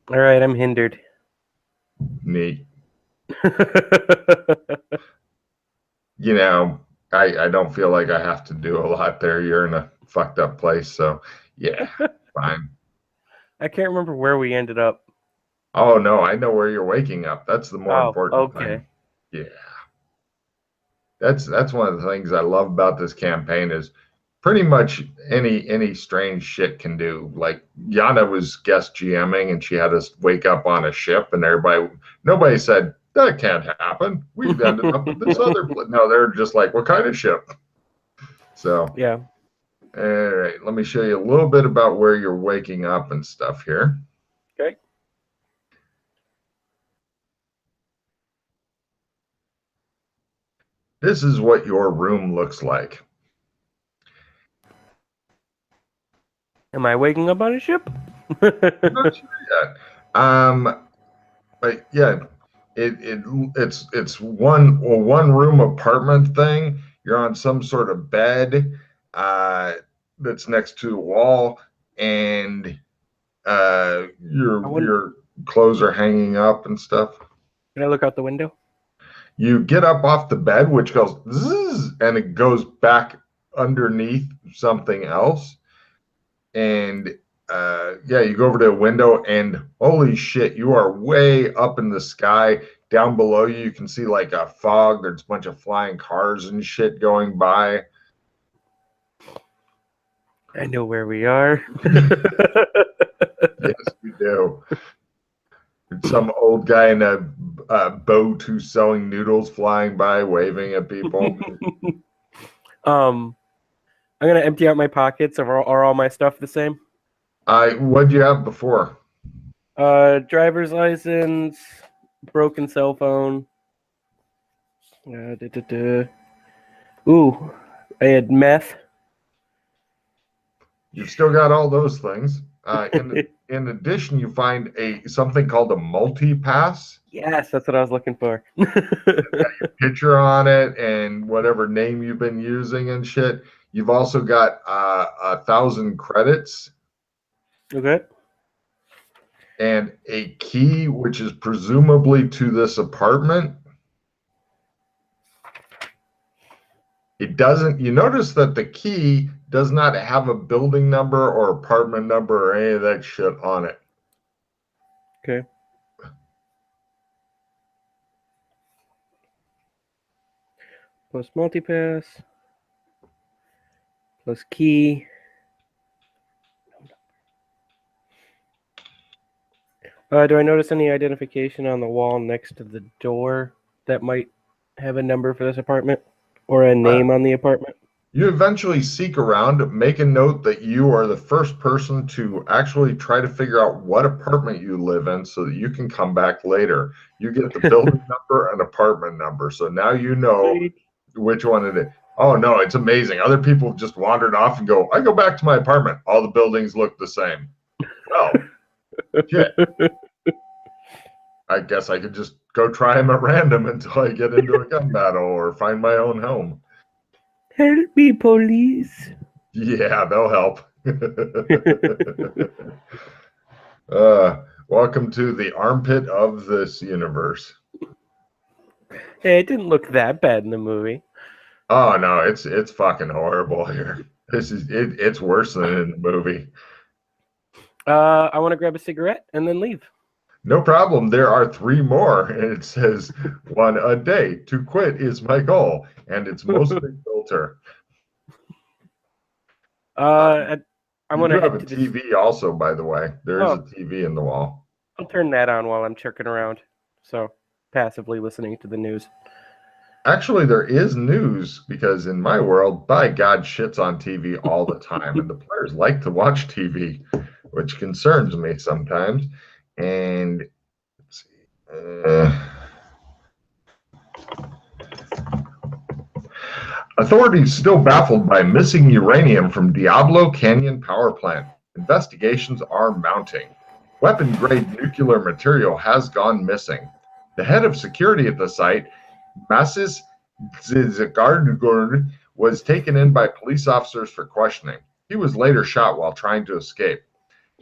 All right, I'm hindered. Neat. You know, I don't feel like I have to do a lot there. You're in a fucked up place, so yeah, fine. I can't remember where we ended up. Oh no, I know where you're waking up. That's the more Oh, important thing. okay. Yeah. That's one of the things I love about this campaign is pretty much any strange shit can do. Like Yana was guest GMing and she had us wake up on a ship and nobody said that can't happen. We've ended up at this other place. No, they're just like, what kind of ship? So, Yeah. all right, let me show you a little bit about where you're waking up and stuff here. Okay. This is what your room looks like. Am I waking up on a ship? I'm not sure yet. But yeah, it's one room apartment thing. You're on some sort of bed uh, that's next to the wall, and I wouldn't. your clothes are hanging up and stuff. Can I look out the window? You get up off the bed, which goes zzz, and it goes back underneath something else. And yeah, you go over to a window, and holy shit, you are way up in the sky. Down below you, you can see like a fog. There's a bunch of flying cars and shit going by. I know where we are. Yes, you do. Some old guy in a boat who's selling noodles flying by, waving at people. um, I'm gonna empty out my pockets. Are all my stuff the same? What'd you have before? Driver's license, broken cell phone. Ooh, I had meth. You've still got all those things. In addition, you find something called a multi-pass. Yes, that's what I was looking for. Picture on it and whatever name you've been using and shit. You've also got 1,000 credits Okay. and a key, which is presumably to this apartment. It doesn't, you notice that the key does not have a building number or apartment number or any of that shit on it. Okay. Plus multipass. Plus key. Do I notice any identification on the wall next to the door that might have a number for this apartment or a Uh, name on the apartment? You eventually seek around, make a note that you are the first person to actually try to figure out what apartment you live in so that you can come back later. You get the building number and apartment number. So now you know Sweet. which one it is. Oh no, it's amazing. Other people have just wandered off and go, I go back to my apartment. All the buildings look the same. Well, shit. I guess I could just go try them at random until I get into a gun battle or find my own home. Help me, police. Yeah, they'll help. Welcome to the armpit of this universe. Hey, it didn't look that bad in the movie. Oh no, it's fucking horrible here. It's worse than in the movie. I want to grab a cigarette and then leave. No problem. There are three more, and it says one a day. To quit is my goal, and it's mostly filter. I, I You want do to have head a to this. TV also, by the way. There is a Oh, TV in the wall. I'll turn that on while I'm chirking around. So, passively listening to the news. Actually, there is news because in my world, by God, shit's on TV all the time, and the players like to watch TV, which concerns me sometimes. And let's see. Authorities still baffled by missing uranium from Diablo Canyon power plant. Investigations are mounting. Weapon grade nuclear material has gone missing. The head of security at the site, Massis Zagardgurd, was taken in by police officers for questioning. He was later shot while trying to escape.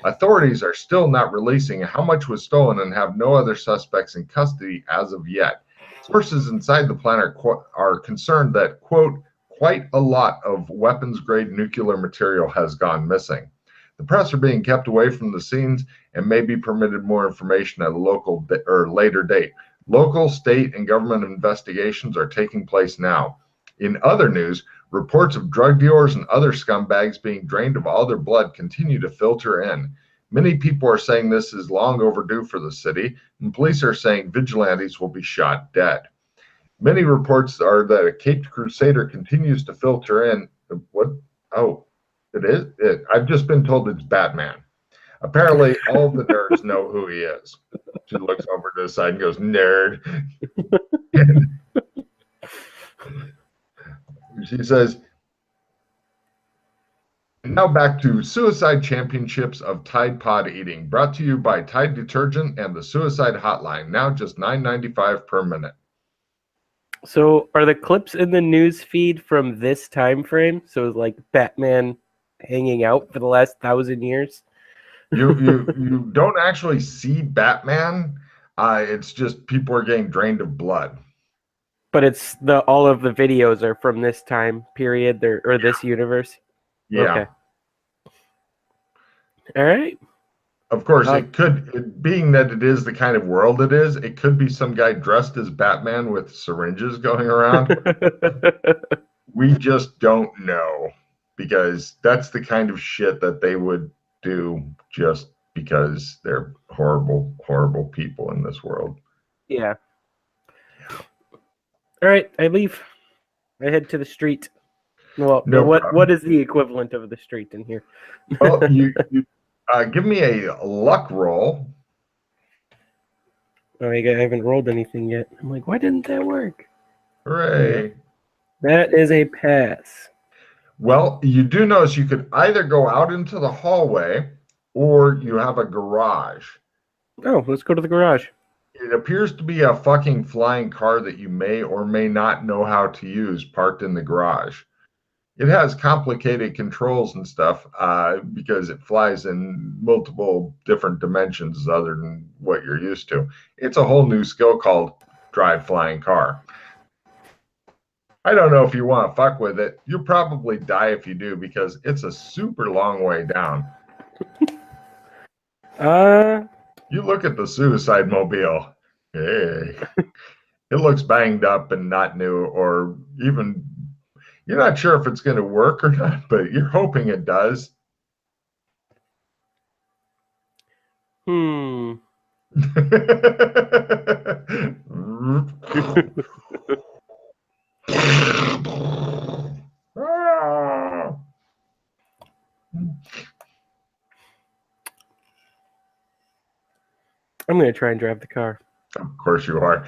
Authorities are still not releasing how much was stolen and have no other suspects in custody as of yet. Sources inside the plant are concerned that, quote, quite a lot of weapons-grade nuclear material has gone missing. The press are being kept away from the scenes and may be permitted more information at a local or later date. Local, state, and government investigations are taking place now. In other news, reports of drug dealers and other scumbags being drained of all their blood continue to filter in. Many people are saying this is long overdue for the city, and police are saying vigilantes will be shot dead. Many reports are that a Caped Crusader continues to filter in. What? Oh, it is? I've just been told it's Batman. Apparently, all the nerds know who he is. She looks over to the side and goes, nerd. And she says, now back to Suicide Championships of Tide Pod Eating, brought to you by Tide Detergent and the Suicide Hotline, now just $9.95 per minute. So are the clips in the news feed from this time frame? So like Batman hanging out for the last 1,000 years? You don't actually see Batman. It's just people are getting drained of blood. But it's all of the videos are from this time period or this universe? Yeah. Okay. All right. Of course, being that it is the kind of world it is, it could be some guy dressed as Batman with syringes going around. We just don't know, because that's the kind of shit that they would do just because they're horrible, horrible people in this world. Yeah. All right, I leave. I head to the street. Well, what is the equivalent of the street in here? Well, you give me a luck roll. Oh, I haven't rolled anything yet. I'm like, why didn't that work? Hooray. Yeah. That is a pass. Well, you do notice you could either go out into the hallway or you have a garage. Oh, let's go to the garage. It appears to be a fucking flying car that you may or may not know how to use parked in the garage. It has complicated controls and stuff because it flies in multiple different dimensions other than what you're used to. It's a whole new skill called drive flying car. I don't know if you want to fuck with it. You'll probably die if you do because it's a super long way down. You look at the suicide mobile. Hey, it looks banged up and not new, or even you're not sure if it's going to work or not, but you're hoping it does. I'm going to try and drive the car. Of course you are.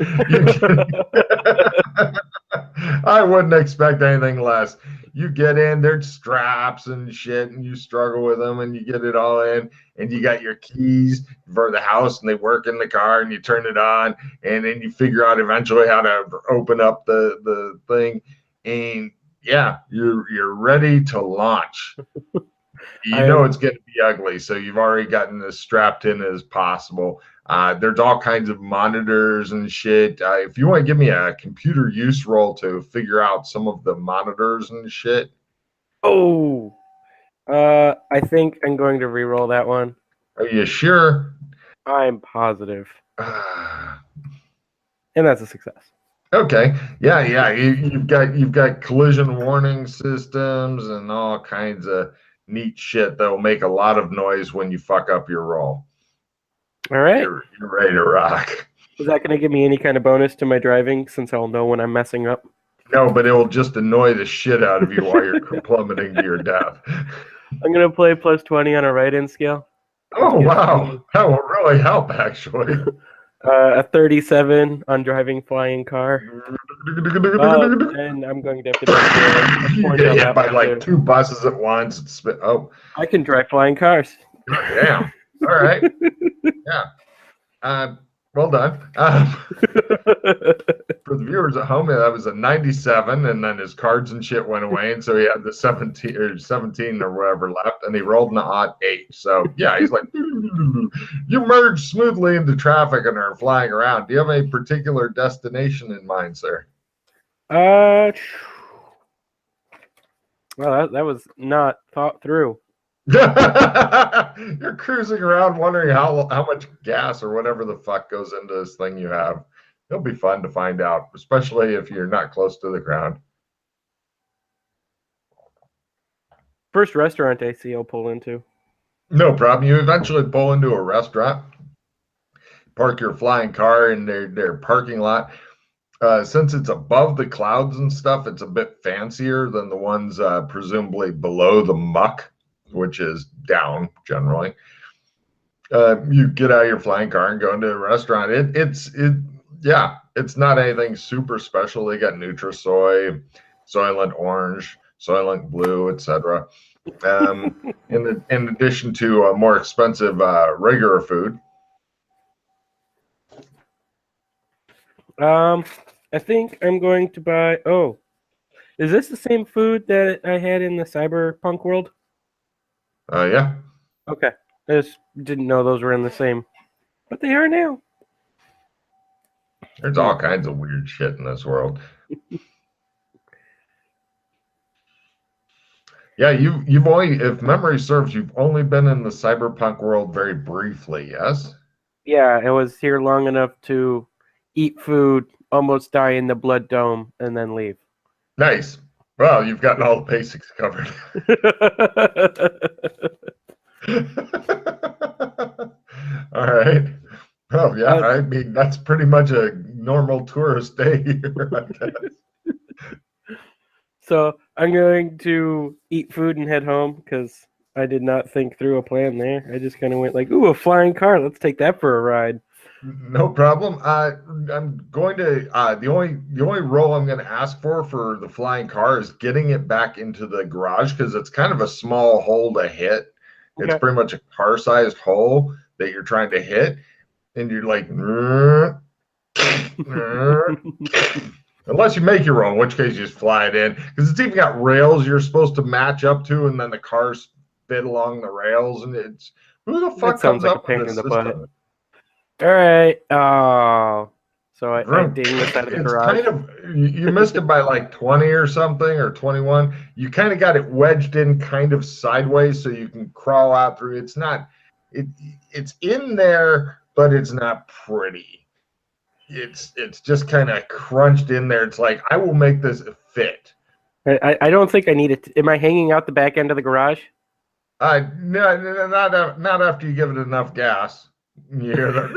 I wouldn't expect anything less. You get in, there's straps and shit, and you struggle with them, and you get it all in, and you got your keys for the house, and they work in the car, and you turn it on, and then you figure out eventually how to open up the thing, and yeah, you're ready to launch. You know it's going to be ugly, so you've already gotten as strapped in as possible. There's all kinds of monitors and shit. If you want to give me a computer use roll to figure out some of the monitors and shit. Oh, I think I'm going to re-roll that one. Are you sure? I'm positive. And that's a success. Okay. Yeah. You've got collision warning systems and all kinds of neat shit that will make a lot of noise when you fuck up your roll. All right. You're ready to rock. Is that going to give me any kind of bonus to my driving since I'll know when I'm messing up? No, but it will just annoy the shit out of you while you're plummeting to your death. I'm going to play plus 20 on a right-in scale. Oh, wow. That will really help, actually. A 37 on driving flying car. And I'm going to have to make a by like too. 2 buses at once. I can drive flying cars. Yeah. All right. Yeah. Well done. For the viewers at home, that was a 97, and then his cards and shit went away, and so he had the 17 or whatever left, and he rolled an odd 8. So yeah, he's like, you merged smoothly into traffic and are flying around. Do you have a particular destination in mind, sir? Well, that was not thought through. You're cruising around wondering how much gas or whatever the fuck goes into this thing you have. It'll be fun to find out, especially if you're not close to the ground. First restaurant I see I'll pull into. No problem. You eventually pull into a restaurant, park your flying car in their parking lot. Since it's above the clouds and stuff, it's a bit fancier than the ones presumably below the muck, which is down generally. You get out of your flying car and go into a restaurant. It's not anything super special. They got Nutrisoy, Soylent Orange, Soylent Blue, etc. In addition to more expensive regular food. I think I'm going to buy. Oh, is this the same food that I had in the cyberpunk world? Yeah. Okay. I just didn't know those were in the same, but they are now. There's all kinds of weird shit in this world. Yeah, you've only, if memory serves, you've only been in the cyberpunk world very briefly, yes? Yeah, I was here long enough to eat food, almost die in the blood dome, and then leave. Nice. Well, you've gotten all the basics covered. All right. Oh, yeah. I mean, that's pretty much a normal tourist day here, I guess. So I'm going to eat food and head home because I did not think through a plan there. I just kind of went like, ooh, a flying car. Let's take that for a ride. No problem. I'm going to the only role I'm going to ask for the flying car is getting it back into the garage because it's kind of a small hole to hit. Okay. It's pretty much a car-sized hole that you're trying to hit, and you're like, unless you make your own, in which case you just fly it in because it's even got rails you're supposed to match up to, and then the cars fit along the rails, and it's who the fuck comes like up with this system? All right. Oh, so I ding this out of the garage. Kind of, you missed it by like 20 or something, or 21. You kind of got it wedged in kind of sideways so you can crawl out through. It's not, it's in there, but it's not pretty. It's just kind of crunched in there. It's like, I will make this fit. I don't think I need it. Am I hanging out the back end of the garage? No, not after you give it enough gas. You hear that?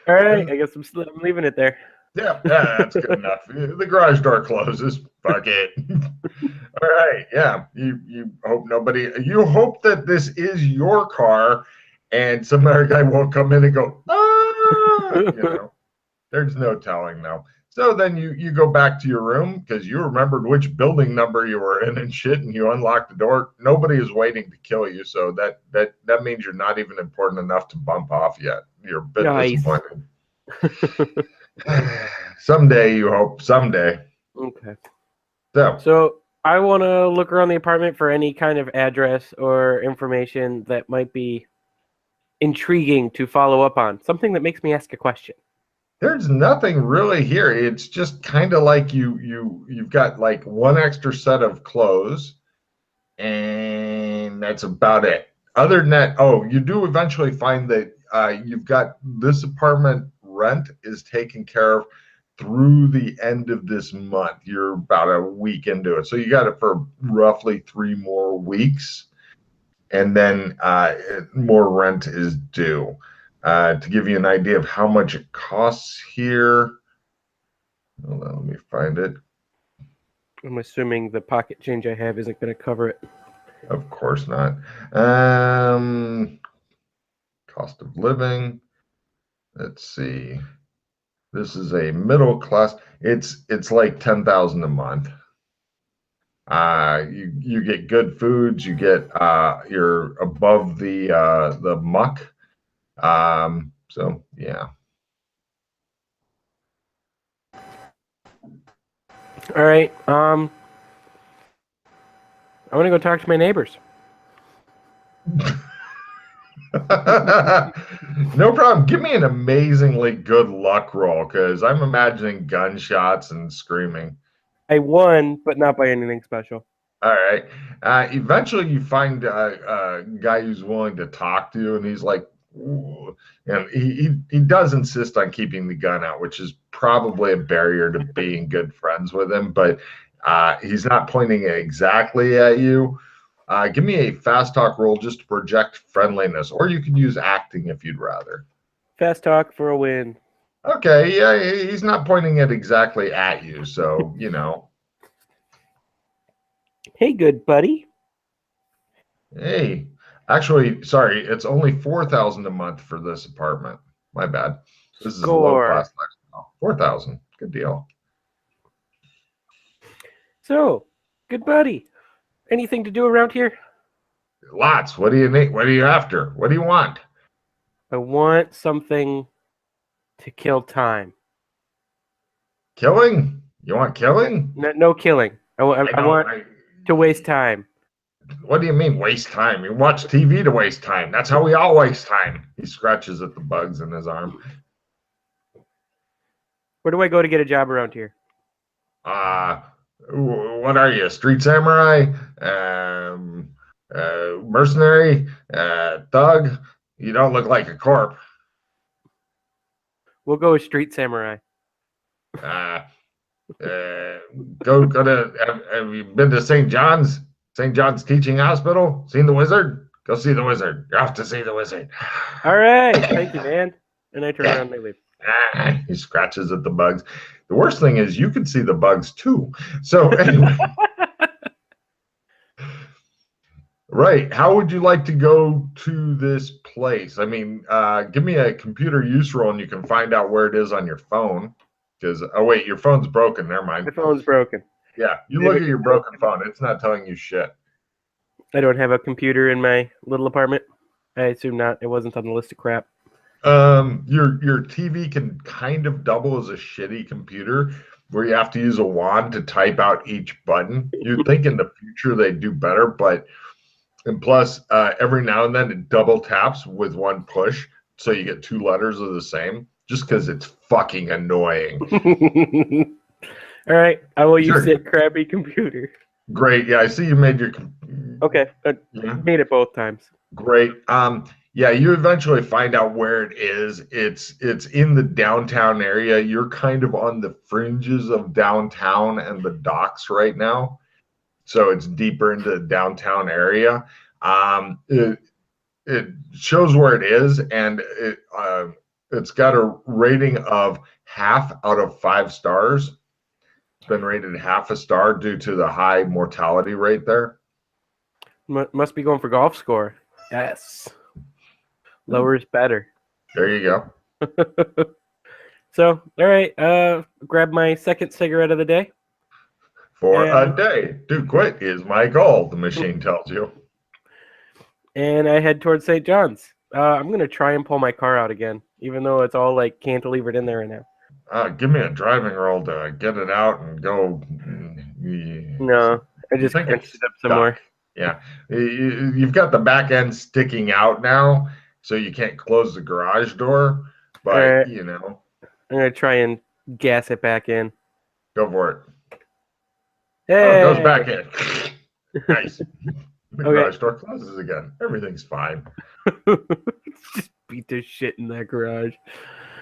All right, I guess I'm leaving it there. Yeah, that's good enough. The garage door closes. Fuck it. All right, yeah. You hope that this is your car, and some other guy won't come in and go, there's no telling now. So then you go back to your room because you remembered which building number you were in and shit, and you unlock the door. Nobody is waiting to kill you, so that means you're not even important enough to bump off yet. You're a bit disappointed. Someday, you hope. Someday. Okay. So I want to look around the apartment for any kind of address or information that might be intriguing to follow up on. Something that makes me ask a question. There's nothing really here. It's just kind of like you've got like one extra set of clothes, and that's about it. Other than that, you do eventually find that you've got this apartment rent is taken care of through the end of this month. You're about a week into it, so you got it for roughly 3 more weeks, and then more rent is due. To give you an idea of how much it costs here. Hold on, let me find it. I'm assuming the pocket change I have isn't going to cover it. Of course not. Cost of living. Let's see. This is a middle class. It's like $10,000 a month. You get good foods. You get you're above the muck. So yeah. All right. I want to go talk to my neighbors. No problem. Give me an amazingly good luck roll because I'm imagining gunshots and screaming. I won, but not by anything special. All right. Eventually, you find a guy who's willing to talk to you, and he's like, "Ooh," and he does insist on keeping the gun out, which is probably a barrier to being good friends with him. But he's not pointing it exactly at you. Give me a fast talk roll just to project friendliness, or you can use acting if you'd rather. Fast talk for a win. Okay, yeah, he's not pointing it exactly at you, so you know. Hey, good buddy. Hey, actually, sorry, it's only 4,000 a month for this apartment. My bad. This is low Score. class lifestyle. 4,000, good deal. So, good buddy. Anything to do around here? Lots. What do you need? What are you after? What do you want? I want something to kill time. Killing? You want killing? No killing. I I know. want to waste time. What do you mean waste time? You watch TV to waste time. That's how we all waste time. He scratches at the bugs in his arm. Where do I go to get a job around here? Uh, what are you? Street samurai? Mercenary? Thug? You don't look like a corp. We'll go with Street Samurai. Uh, go to. Have you been to St. John's? St. John's Teaching Hospital? Seen the wizard? Go see the wizard. You're off to see the wizard. All right. Thank you, man. And I turn around and I leave. He scratches at the bugs. The worst thing is you can see the bugs too. So anyway. Right. How would you like to go to this place? I mean, give me a computer use roll and you can find out where it is on your phone. Because, oh, wait, your phone's broken. Never mind. My phone's broken. Yeah, you look at your broken phone. It's not telling you shit. I don't have a computer in my little apartment. I assume not. It wasn't on the list of crap. Your TV can kind of double as a shitty computer where you have to use a wand to type out each button. You'd think in the future they'd do better, but and plus every now and then it double taps with one push, so you get two letters of the same, just because it's fucking annoying. All right, I will use Sure. that crappy computer. Great. Yeah, I see you made your. Okay, Yeah. made it both times. Great. Yeah, you eventually find out where it is. It's in the downtown area. You're kind of on the fringes of downtown and the docks right now. So it's deeper into the downtown area. It shows where it is, and it's got a rating of 0.5 out of 5 stars. It's been rated 0.5 a star due to the high mortality rate there. Must be going for golf score. Yes. Lower is better. There you go. So, all right, grab my second cigarette of the day. For a day. To quit is my goal, the machine tells you. And I head towards St. John's. I'm going to try and pull my car out again, even though it's all like cantilevered in there right now. Give me a driving roll to get it out and go. No, I just crunched it up some more. Yeah. You've got the back end sticking out now, so you can't close the garage door. But, right. you know. I'm going to try and gas it back in. Go for it. Hey! Oh, it goes back in. Nice. The Okay. garage door closes again. Everything's fine. Just beat the shit in that garage.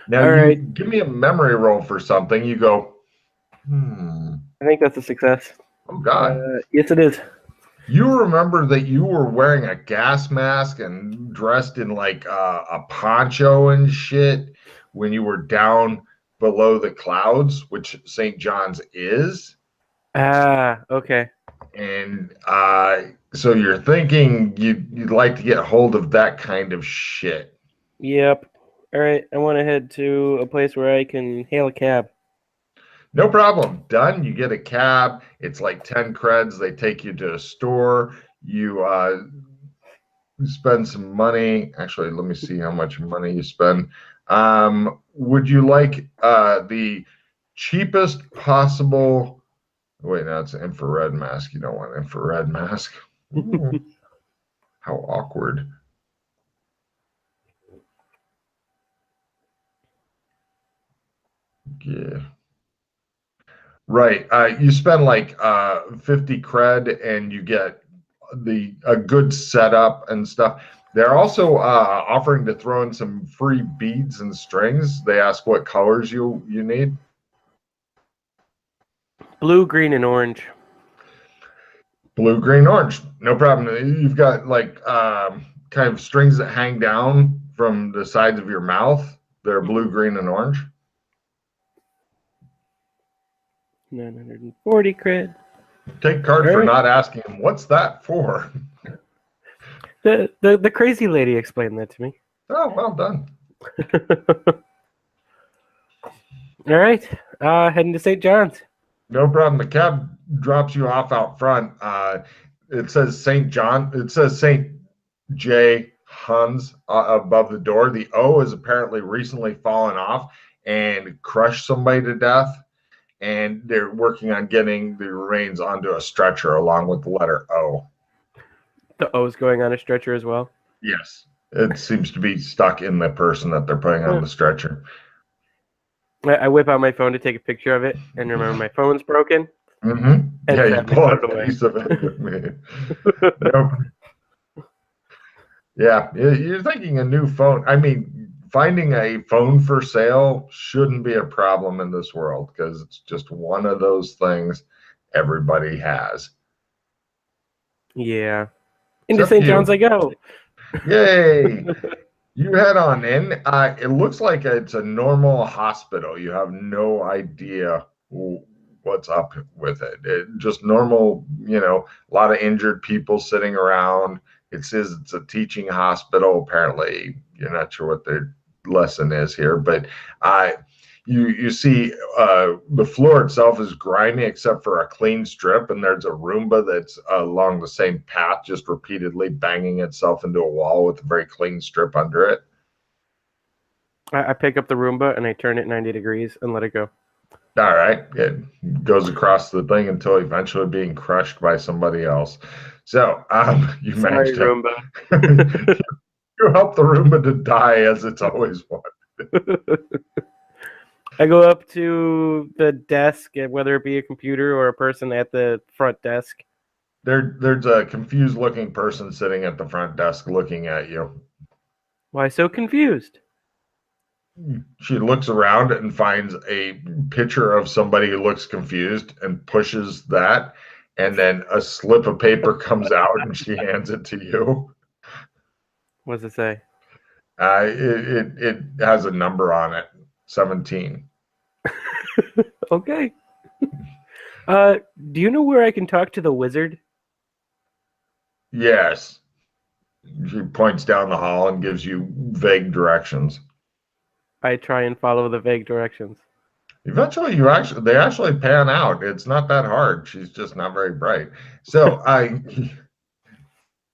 Now, All right. give me a memory roll for something. You go, I think that's a success. Oh, God. Yes, it is. You remember that you were wearing a gas mask and dressed in like a poncho and shit when you were down below the clouds, which St. John's is. Okay. And so you're thinking you'd like to get hold of that kind of shit. Yep. All right. I want to head to a place where I can hail a cab. No problem. Done. You get a cab. It's like 10 creds. They take you to a store. You spend some money. Actually, let me see how much money you spend. Would you like the cheapest possible? Wait, no, it's an infrared mask. You don't want an infrared mask. Ooh, how awkward. Yeah. Right. You spend like 50 cred and you get a good setup and stuff. They're also offering to throw in some free beads and strings. They ask what colors you need. Blue, green, and orange. Blue, green, orange. No problem. You've got like kind of strings that hang down from the sides of your mouth. They're blue, green, and orange. 940 cred. Take card for not asking him, what's that for? The crazy lady explained that to me. Oh, well done. All right. Heading to St. John's. No problem. The cab drops you off out front. It says St. John. It says St. J. Hans above the door. The O is apparently recently fallen off and crushed somebody to death. And they're working on getting the remains onto a stretcher along with the letter O. The O's going on a stretcher as well? Yes. It seems to be stuck in the person that they're putting on the stretcher. I whip out my phone to take a picture of it and remember my phone's broken. Mm-hmm. Yeah, you pull out a piece of it. Nope. Yeah, you're thinking a new phone. I mean, finding a phone for sale shouldn't be a problem in this world because it's just one of those things everybody has. Yeah. Into St. John's I go. Yay. You head on in. It looks like it's a normal hospital. You have no idea what's up with it. Just normal, a lot of injured people sitting around. It says it's a teaching hospital. Apparently, you're not sure what their lesson is here, but you see the floor itself is grimy except for a clean strip, and there's a Roomba that's along the same path, just repeatedly banging itself into a wall with a very clean strip under it. I pick up the Roomba and I turn it 90 degrees and let it go. All right. It goes across the thing until eventually being crushed by somebody else. So you managed to Roomba. You help the Roomba to die as it's always wanted. I go up to the desk, whether it be a computer or a person at the front desk. There's a confused looking person sitting at the front desk looking at you. Why so confused? She looks around and finds a picture of somebody who looks confused and pushes that, and then a slip of paper comes out and she hands it to you. What does it say? It has a number on it, 17. Okay. Do you know where I can talk to the wizard? Yes. She points down the hall and gives you vague directions. I try and follow the vague directions. Eventually, they actually pan out. It's not that hard. She's just not very bright. So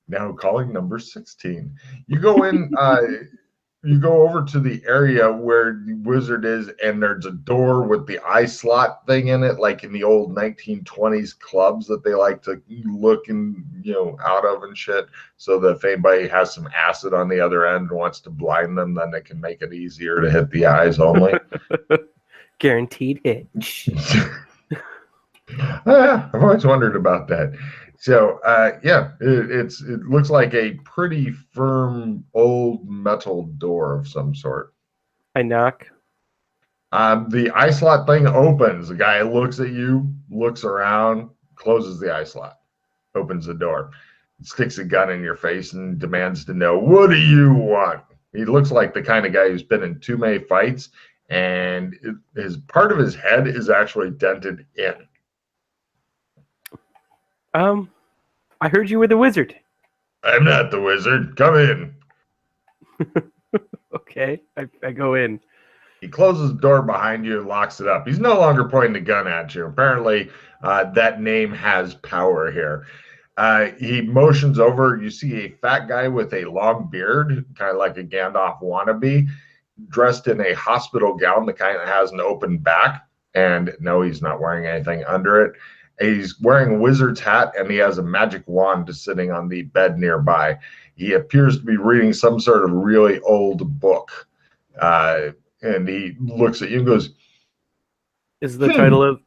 now calling number 16. You go in. You go over to the area where the wizard is, and there's a door with the eye slot thing in it, like in the old 1920s clubs that they like to look and out of and shit. So that if anybody has some acid on the other end and wants to blind them, then they can make it easier to hit the eyes only. Guaranteed hit. I've always wondered about that. So it looks like a pretty firm old metal door of some sort. I knock. The eye slot thing opens. The guy looks at you, looks around, closes the eye slot, opens the door, sticks a gun in your face, and demands to know, what do you want? He looks like the kind of guy who's been in too many fights, and part of his head is actually dented in. I heard you were the wizard. I'm not the wizard. Come in. Okay, I go in. He closes the door behind you and locks it up. He's no longer pointing the gun at you. Apparently, that name has power here. He motions over. You see a fat guy with a long beard, kind of like a Gandalf wannabe, dressed in a hospital gown that kind of has an open back. And no, he's not wearing anything under it. He's wearing a wizard's hat and he has a magic wand sitting on the bed nearby. He appears to be reading some sort of really old book. And he looks at you and goes, Is the title of...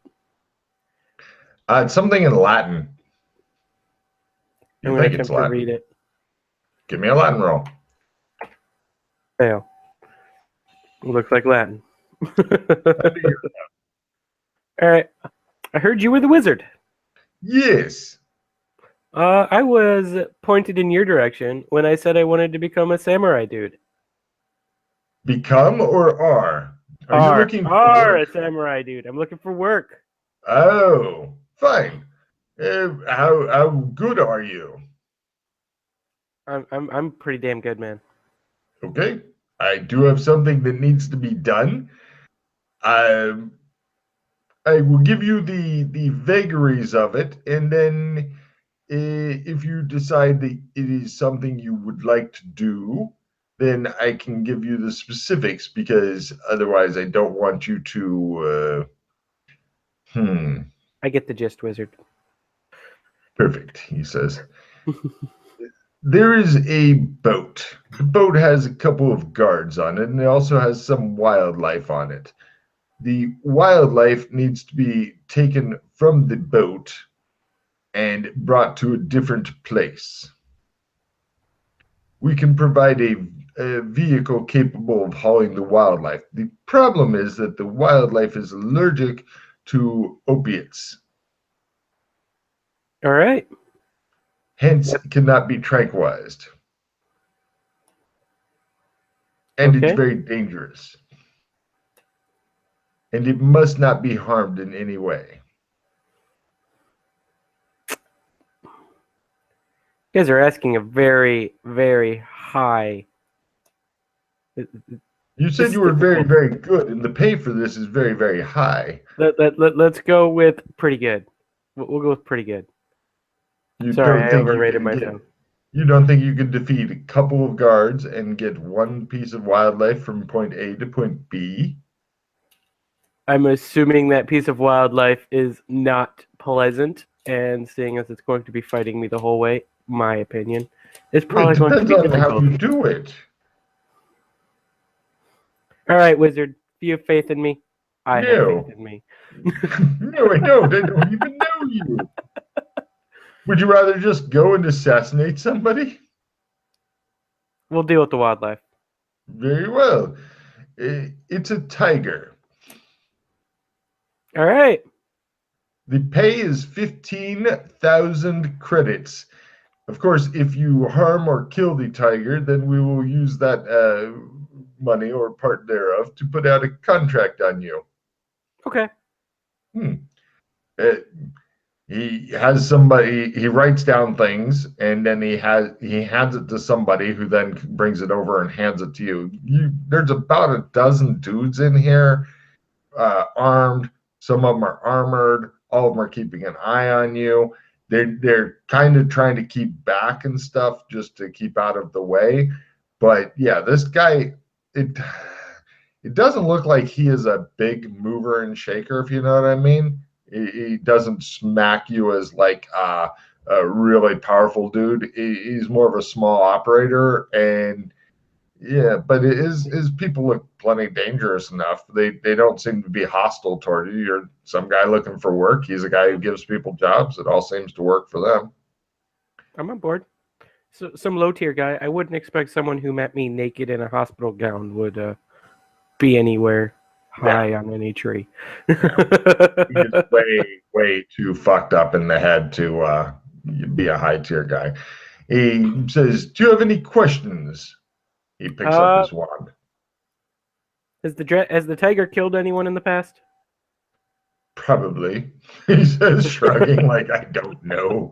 It's something in Latin. I'm You going to think it's attempt to Latin? read it. Give me a Latin roll. Fail. Looks like Latin. All right. I heard you were the wizard. Yes. I was pointed in your direction when I said I wanted to become a samurai dude. Become or are? Are you looking for a samurai dude. I'm looking for work. Oh, fine. How good are you? I'm pretty damn good, man. Okay. I do have something that needs to be done. I will give you the vagaries of it, and then if you decide that it is something you would like to do, then I can give you the specifics because otherwise I don't want you to. I get the gist, wizard. Perfect, he says. There is a boat. The boat has a couple of guards on it, and it also has some wildlife on it. The wildlife needs to be taken from the boat and brought to a different place. We can provide a vehicle capable of hauling the wildlife. The problem is that the wildlife is allergic to opiates. All right. Hence, cannot be tranquilized. And it's very dangerous. And it must not be harmed in any way. You guys are asking a very, very high... You said you were very, very good, and the pay for this is very, very high. Let's go with pretty good. We'll go with pretty good. Sorry, I overrated myself. You don't think you could defeat a couple of guards and get one piece of wildlife from point A to point B? I'm assuming that piece of wildlife is not pleasant, and seeing as it's going to be fighting me the whole way, my opinion, it's probably going to be difficult. It depends on how you do it. All right, wizard, do you have faith in me? I have faith in me. No, I don't. I don't even know you. Would you rather just go and assassinate somebody? We'll deal with the wildlife. Very well. It's a tiger. All right. The pay is 15,000 credits. Of course, if you harm or kill the tiger, then we will use that money or part thereof to put out a contract on you. Okay. He has somebody, he writes down things, and then he hands it to somebody who then brings it over and hands it to you. There's about a dozen dudes in here, armed. Some of them are armored. All of them are keeping an eye on you. They're kind of trying to keep back and stuff just to keep out of the way. But yeah, this guy, it doesn't look like he is a big mover and shaker, if you know what I mean. He doesn't smack you as like a really powerful dude. He's more of a small operator, and yeah, but his people look plenty dangerous enough. They don't seem to be hostile toward you. You're some guy looking for work. He's a guy who gives people jobs. It all seems to work for them. I'm on board. So some low tier guy. I wouldn't expect someone who met me naked in a hospital gown would be anywhere high on any tree. He's way too fucked up in the head to be a high tier guy. He says, "Do you have any questions?" He picks up his wand. Has the tiger killed anyone in the past? Probably, he says, shrugging like, I don't know.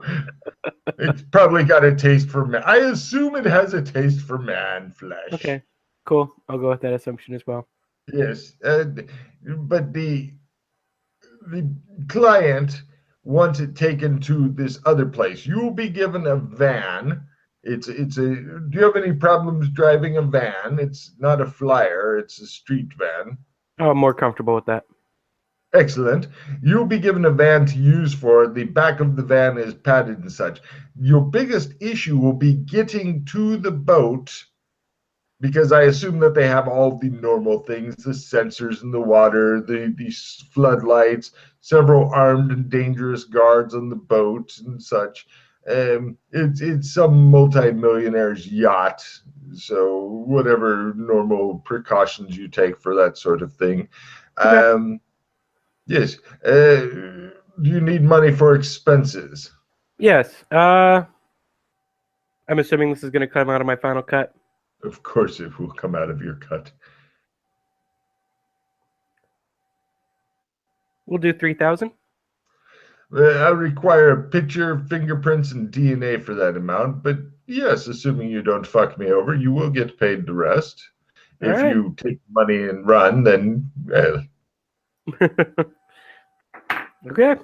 It's probably got a taste for man. I assume it has a taste for man flesh. Okay, cool. I'll go with that assumption as well. Yes, but the client want it taken to this other place. You will be given a van. Do you have any problems driving a van? It's not a flyer, it's a street van. Oh, I'm more comfortable with that. Excellent. You'll be given a van to use for it. The back of the van is padded and such. Your biggest issue will be getting to the boat, because I assume that they have all the normal things, the sensors in the water, the floodlights, several armed and dangerous guards on the boat and such. It's some multi-millionaire's yacht, so whatever normal precautions you take for that sort of thing. Okay. Yes. Do you need money for expenses? Yes. I'm assuming this is going to come out of my final cut. Of course it will come out of your cut. We'll do 3,000. I require a picture, fingerprints, and DNA for that amount, but yes, assuming you don't fuck me over, you will get paid the rest. All If right. you take money and run, then Okay.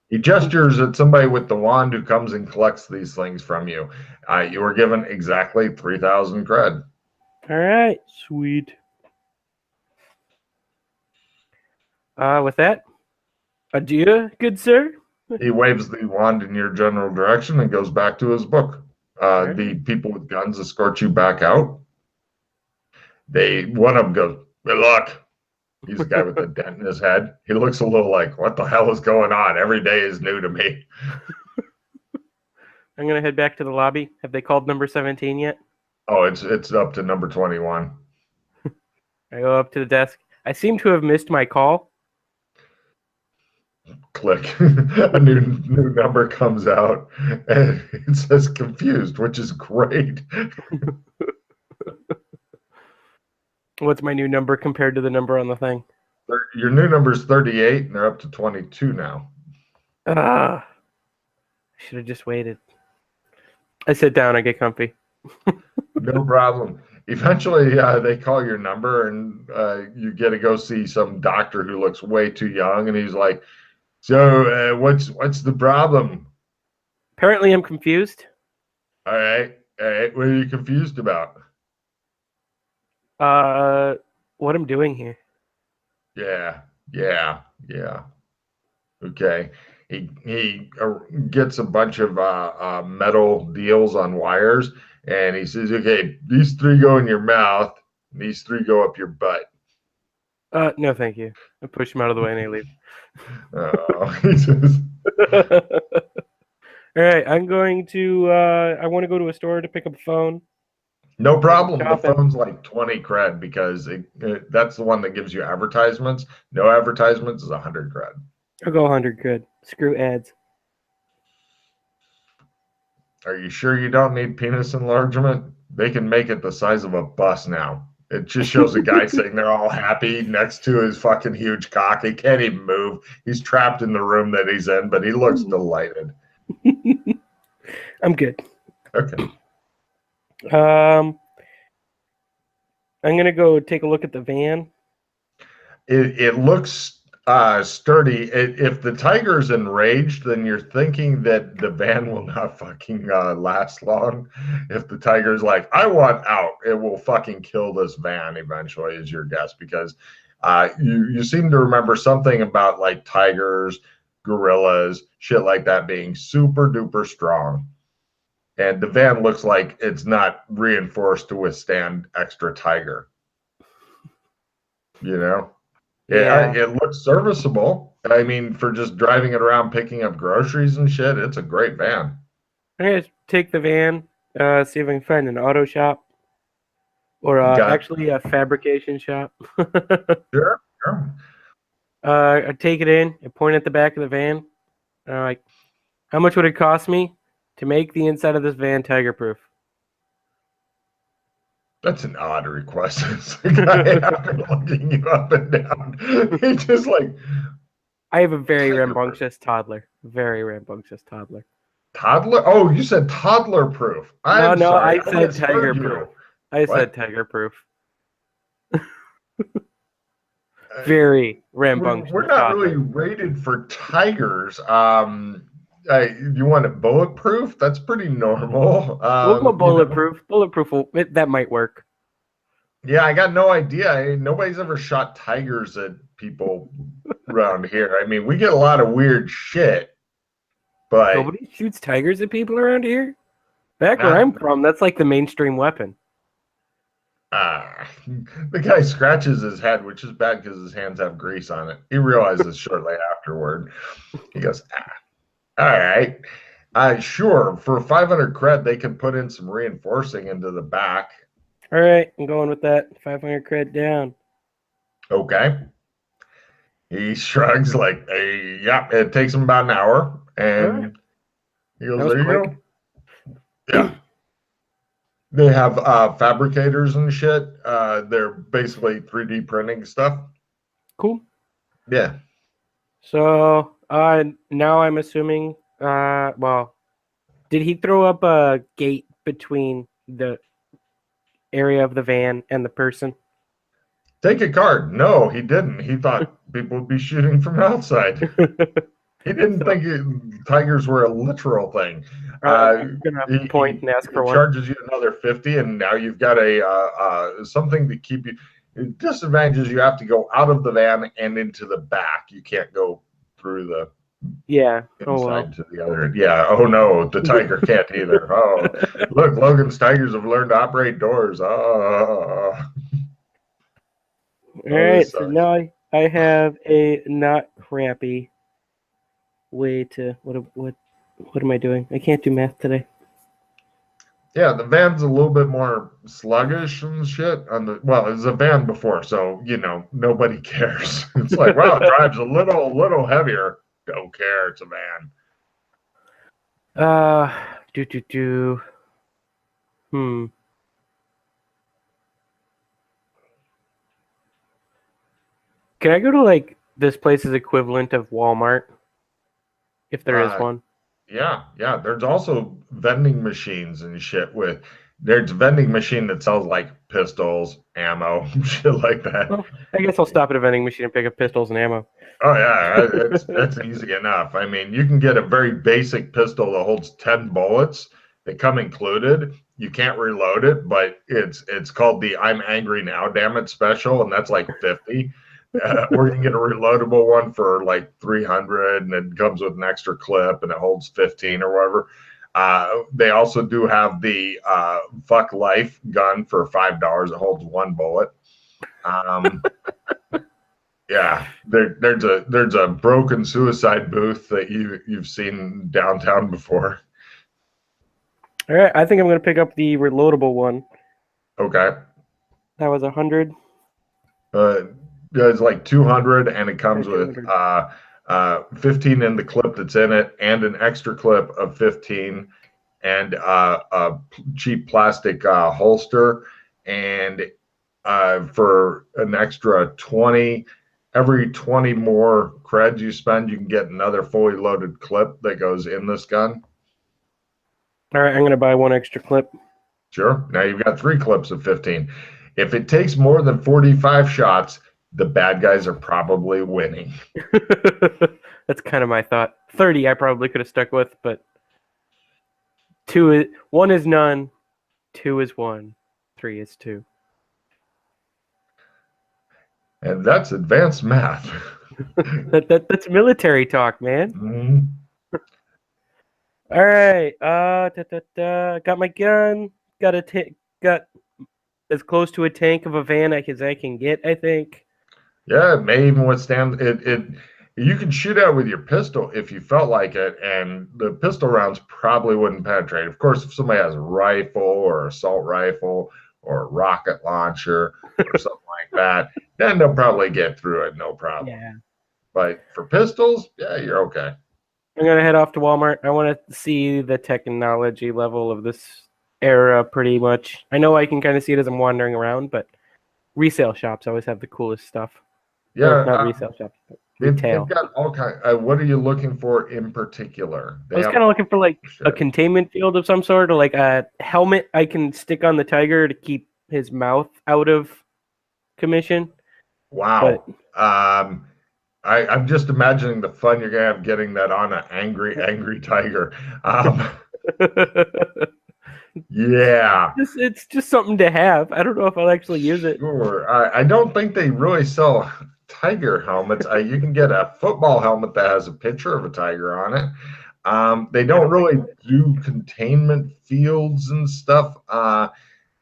he gestures at somebody with the wand who comes and collects these things from you. You were given exactly 3,000 cred. All right. Sweet. With that, adieu, good sir. He waves the wand in your general direction and goes back to his book. Right. The people with guns escort you back out. One of them goes, "Good luck." He's the guy with the dent in his head. He looks a little like, what the hell is going on? Every day is new to me. I'm gonna head back to the lobby. Have they called number 17 yet? Oh, it's up to number 21. I go up to the desk. I seem to have missed my call. Click. A new number comes out and it says confused, which is great. What's my new number compared to the number on the thing? Your new number is 38 and they're up to 22 now. I should have just waited. I sit down, I get comfy. No problem. Eventually, they call your number and you get to go see some doctor who looks way too young, and he's like, "So, what's the problem?" Apparently, I'm confused. All right. What are you confused about? What I'm doing here. Yeah. Okay. He gets a bunch of metal deals on wires, and he says, "Okay, these 3 go in your mouth, and these 3 go up your butt." No, thank you. I push him out of the way and I leave. He says, all right, I'm going to. I want to go to a store to pick up a phone. no problem. The phone's like 20 cred because that's the one that gives you advertisements. No advertisements is 100 cred. I'll go 100 cred. Screw ads. Are you sure you don't need penis enlargement? They can make it the size of a bus now. It just shows a guy sitting there all happy next to his fucking huge cock. He can't even move. He's trapped in the room that he's in, but he looks delighted. I'm good. Okay. I'm gonna go take a look at the van. It looks sturdy. If the tiger's enraged, then you're thinking that the van will not fucking last long. If the tiger's like, "I want out," it will fucking kill this van eventually, is your guess, because you seem to remember something about like tigers, gorillas, shit like that being super duper strong. And the van looks like it's not reinforced to withstand extra tiger. You know? Yeah, it looks serviceable. I mean, for just driving it around, picking up groceries and shit, it's a great van. I'm gonna take the van, see if I can find an auto shop, or actually a fabrication shop. Sure. I take it in, I point at the back of the van, and I'm like, how much would it cost me to make the inside of this van tiger-proof? That's an odd request. It's the guy after looking you up and down. He just like. I have a very rambunctious toddler. Very rambunctious toddler. Toddler? Oh, you said toddler proof. No, sorry. I said tiger proof. I said tiger proof. very We're rambunctious not really toddler. rated for tigers. You want it bulletproof? That's pretty normal. We'll go You know. bulletproof. Bulletproof, that might work. Yeah, I got no idea. Nobody's ever shot tigers at people around here. I mean, we get a lot of weird shit, but Nobody shoots tigers at people around here. Back where not. I'm from, that's like the mainstream weapon. The guy scratches his head, which is bad because his hands have grease on it. He realizes shortly afterward. He goes, all right. Sure, for 500 cred, they can put in some reinforcing into the back. All right, I'm going with that. 500 cred down. Okay. He shrugs like, hey, yeah, it takes him about an hour. And Right. he goes, That was there quick. you go. Yeah. They have fabricators and shit. They're basically 3D printing stuff. Cool. Yeah. So now I'm assuming, well, did he throw up a gate between the area of the van and the person? Take a card. No, he didn't. He thought people would be shooting from outside. He didn't think tigers were a literal thing. I'm gonna point and ask for one. Charges you another 50, and now you've got a something to keep you. Disadvantages: you have to go out of the van and into the back. You can't go through the inside to the other. Yeah. Oh no, the tiger can't either. Oh, look, Logan's tigers have learned to operate doors. Oh. All right, so now I have a not crappy way to what am I doing? I can't do math today. Yeah, the van's a little bit more sluggish and shit. Well, it was a van before, so nobody cares. It's like, wow, it drives a little heavier. Don't care, it's a van. Can I go to like this place's equivalent of Walmart? If there is one. Yeah. There's also vending machines and shit there's a vending machine that sells like pistols, ammo, shit like that. Well, I guess I'll stop at a vending machine and pick up pistols and ammo. Oh yeah, that's easy enough. I mean, you can get a very basic pistol that holds 10 bullets. They come included. You can't reload it, but it's called the "I'm Angry Now, Damn It" special, and that's like 50. Or you can get a reloadable one for like 300, and it comes with an extra clip, and it holds 15 or whatever. They also do have the "Fuck Life" gun for $5. It holds 1 bullet. Yeah, there's a broken suicide booth that you've seen downtown before. All right, I think I'm gonna pick up the reloadable one. Okay. That was 100. It's like 200, and it comes with 15 in the clip that's in it, and an extra clip of 15, and a cheap plastic holster, and for an extra 20. Every 20 more creds you spend, you can get another fully loaded clip that goes in this gun. All right, I'm going to buy 1 extra clip. Sure. Now you've got 3 clips of 15. If it takes more than 45 shots, the bad guys are probably winning. That's kind of my thought. 30 I probably could have stuck with, but 1 is none, 2 is 1, 3 is 2. And that's advanced math. That's military talk, man. Mm-hmm. All right. Got my gun. Got as close to a tank of a van as I can get, I think. Yeah, it may even withstand it. You can shoot out with your pistol if you felt like it, and the pistol rounds probably wouldn't penetrate. Of course, if somebody has a rifle or assault rifle or a rocket launcher or something like that, then they'll probably get through it, no problem. Yeah. But for pistols, yeah, you're okay. I'm gonna head off to Walmart. I want to see the technology level of this era, pretty much. I know I can kind of see it as I'm wandering around, but resale shops always have the coolest stuff. Yeah, not resale shops, but retail. They've got all kinds. What are you looking for in particular? I was kind of looking for like a containment field of some sort, or like a helmet I can stick on the tiger to keep his mouth out of commission. But Wow. I'm just imagining the fun you're gonna have getting that on an angry tiger. Um, yeah, it's just something to have. I don't know if I'll actually use it. sure. I don't think they really sell tiger helmets. You can get a football helmet that has a picture of a tiger on it. They I don't don't think really so. do containment fields and stuff.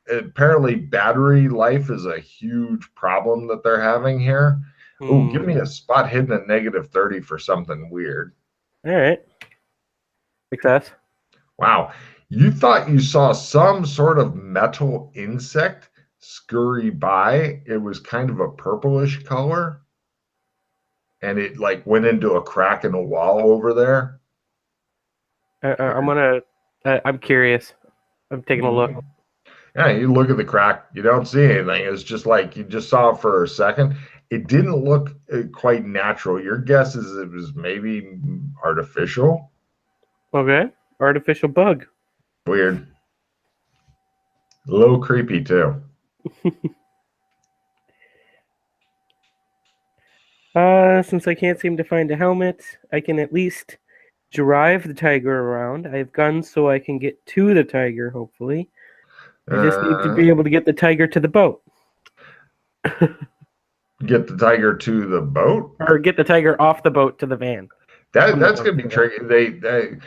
Apparently, battery life is a huge problem that they're having here. Oh, give Hmm. me a spot hidden at -30 for something weird. All right. Success. Wow. You thought you saw some sort of metal insect scurry by. It was kind of a purplish color, and it like went into a crack in a wall over there. I'm gonna. I'm curious. I'm taking a look. Mhm. Yeah, you look at the crack, you don't see anything. It's just like you just saw it for a second. It didn't look quite natural. Your guess is it was maybe artificial. Okay. Artificial bug. Weird. A little creepy too. Since I can't seem to find a helmet, I can at least drive the tiger around. I have guns so I can get to the tiger, hopefully. I just need to Uh, be able to get the tiger to the boat. get the tiger to the boat. Or get the tiger off the boat to the van. That From the that's boat gonna to be the van. tricky. They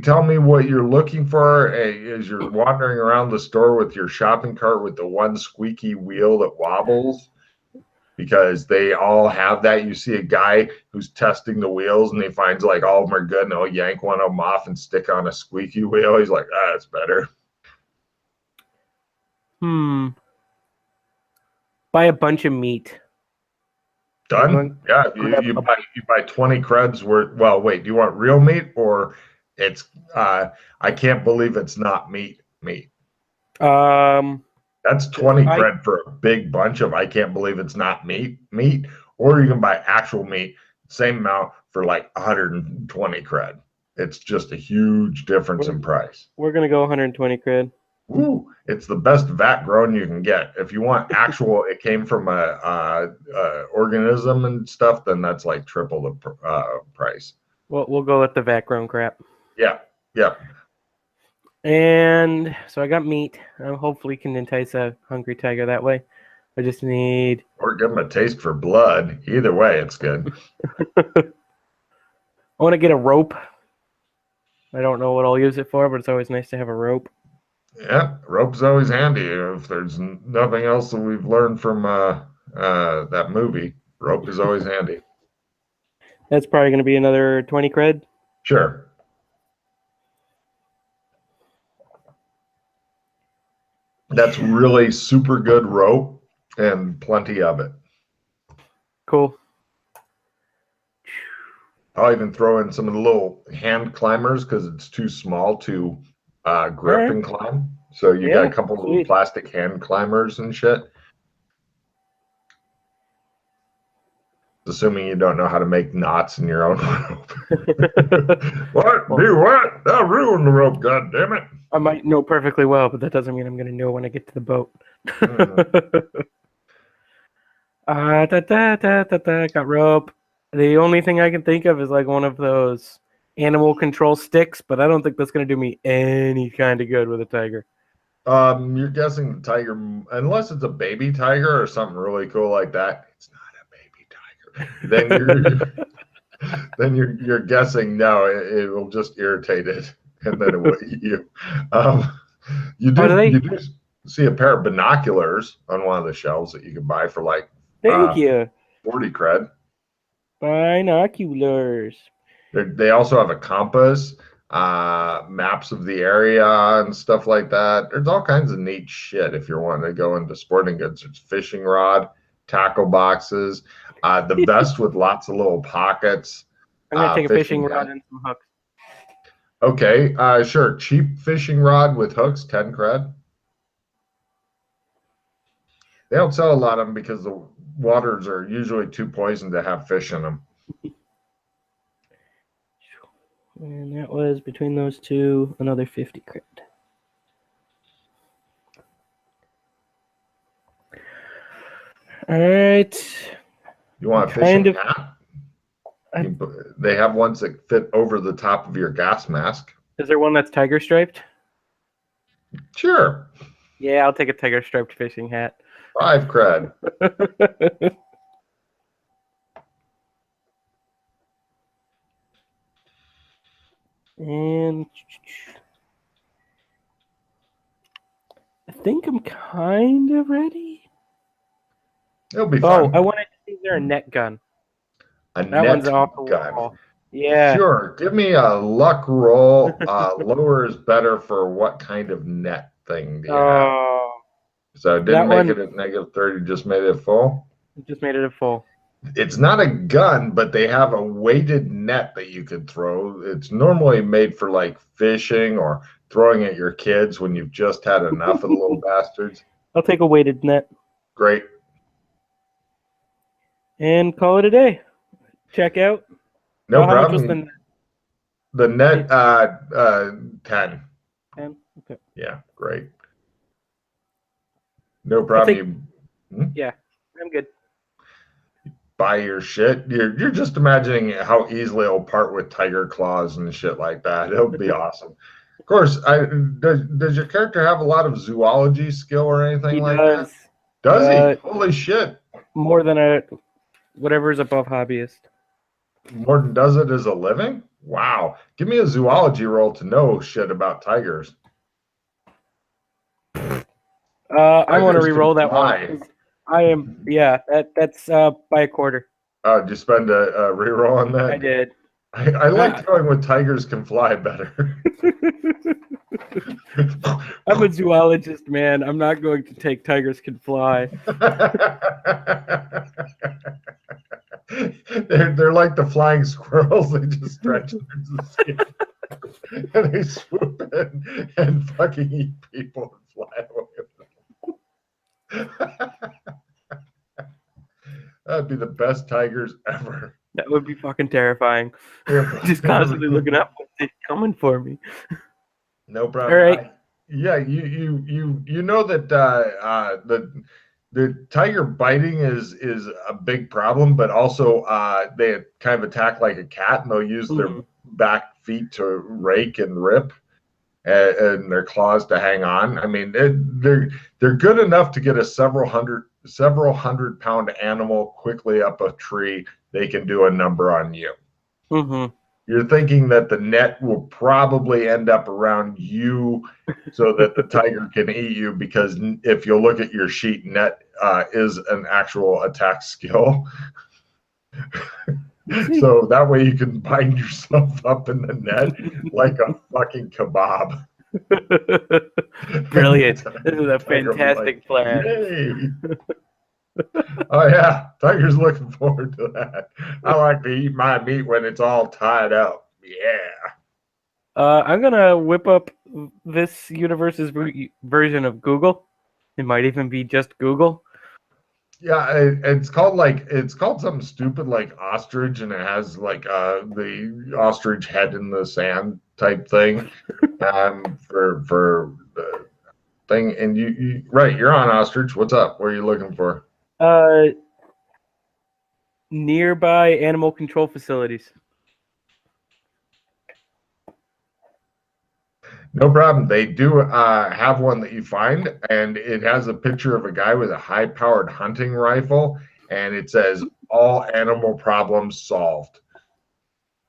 tell me what you're looking for as you're wandering around the store with your shopping cart with the one squeaky wheel that wobbles, because they all have that. You see a guy who's testing the wheels and he finds like all of them are good and he'll yank one of them off and stick on a squeaky wheel. He's like, ah, that's better. Hmm. Buy a bunch of meat. I'm going Done. Yeah, to grab a. you buy 20 creds worth. Well, wait, do you want real meat or it's I can't believe it's not meat. Um. That's If 20 I cred for a big bunch of I can't believe it's not meat, or you can buy actual meat, same amount for like 120 cred. It's just a huge difference we're, in price. we're gonna go 120 cred. Woo, it's the best vat grown you can get. If you want actual, it came from a organism and stuff, then that's like triple the price. We'll go with the vat grown crap. Yeah, yeah. And so I got meat. I hopefully can entice a hungry tiger that way. I just need. Or give them a taste for blood. Either way, it's good. I want to get a rope. I don't know what I'll use it for, but it's always nice to have a rope. Yeah, rope's always handy. If there's nothing else that we've learned from that movie, rope is always handy. That's probably going to be another 20 cred. Sure. That's really super good rope and plenty of it. Cool. I'll even throw in some of the little hand climbers because it's too small to All grip right. and climb. So you got a Yeah. couple of little Sweet. plastic hand climbers and shit. Assuming you don't know how to make knots in your own rope. What? Well, Do what? I'll ruin the rope, god damn it. I might know perfectly well, but that doesn't mean I'm going to know when I get to the boat. Got rope. The only thing I can think of is like one of those animal control sticks, but I don't think that's going to do me any kind of good with a tiger. You're guessing the tiger, unless it's a baby tiger or something really cool like that. It's not a baby tiger. Then you're guessing no. It will just irritate it, and then it will eat you. Um, Oh, do you they? do see a pair of binoculars on one of the shelves that you can buy for like Thank you. 40 cred. Binoculars. They also have a compass, maps of the area and stuff like that. There's all kinds of neat shit if you're wanting to go into sporting goods. There's fishing rod, tackle boxes, the vest with lots of little pockets, I'm going to take a fishing fishing rod net. and some hooks. Okay, sure. Cheap fishing rod with hooks, 10 cred. They don't sell a lot of them because the waters are usually too poisoned to have fish in them. And that was between those two, another 50 cred. All right. You want a Kind fishing of. hat? They have ones that fit over the top of your gas mask. Is there one that's tiger striped? Sure. Yeah, I'll take a tiger striped fishing hat. 5 cred. And I think I'm kind of ready. It'll be Oh, fun. I wanted to see there a net gun. A That one's net off the gun. wall. Yeah. Sure. Give me a luck roll. Lower is better for what kind of net thing do you have? Oh, So it that didn't make one it at -30, just made it full. just made it a full. It's not a gun, but they have a weighted net that you could throw. It's normally made for like fishing or throwing at your kids when you've just had enough of the little bastards. I'll take a weighted net Great. and call it a day. Check out. No How much was the problem. net? The net 10. 10? Okay. Yeah, great. No I'll problem. take, yeah, I'm good. Buy your shit. You're just imagining how easily it'll part with tiger claws and shit like that. It'll be awesome. Of course, does your character have a lot of zoology skill or anything He like does. that? Does he? Holy shit. More than a whatever's above hobbyist. Morton does it as a living? Wow. Give me a zoology roll to know shit about tigers. I want to Tigers re-roll can that fly. one. That's by a quarter. Did you spend a reroll on that? I did. I like going with tigers can fly better. I'm a zoologist, man. I'm not going to take tigers can fly. They're like the flying squirrels. They just stretch their skin and they swoop in and fucking eat people and fly away. That'd be the best tigers ever. That would be fucking terrifying. Just constantly looking up, what's coming for me. No problem. All right. Yeah, you know that the tiger biting is a big problem, but also they kind of attack like a cat, and they'll use their back feet to rake and rip, and their claws to hang on. I mean, they're good enough to get a several hundred pound animal quickly up a tree. They can do a number on you. Mm-hmm. You're thinking that the net will probably end up around you so that the tiger can eat you, because if you look at your sheet, net is an actual attack skill. So that way you can bind yourself up in the net like a fucking kebab. Brilliant. This is a fantastic plan. Yay. Oh yeah, tiger's looking forward to that. I like to eat my meat when it's all tied up. Yeah. I'm gonna whip up this universe's version of Google. It might even be just Google. Yeah, it's called something stupid like ostrich, and it has like the ostrich head in the sand type thing for the thing. And you right, you're on ostrich. What's up? What are you looking for? Nearby animal control facilities. No problem. They do have one that you find, and it has a picture of a guy with a high-powered hunting rifle, and it says all animal problems solved.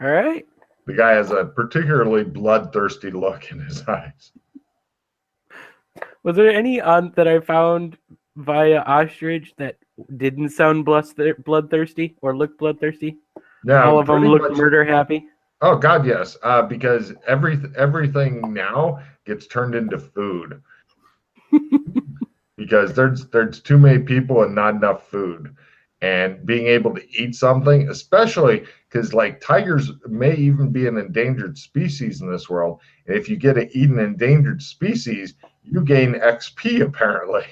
All right. The guy has a particularly bloodthirsty look in his eyes. Was there any that I found via ostrich that didn't sound bloodthirsty or look bloodthirsty? No, all of them looked murder happy. Oh God, yes. Because everything now gets turned into food. Because there's too many people and not enough food. And being able to eat something, especially because like tigers may even be an endangered species in this world. And if you get to eat an endangered species, you gain XP apparently.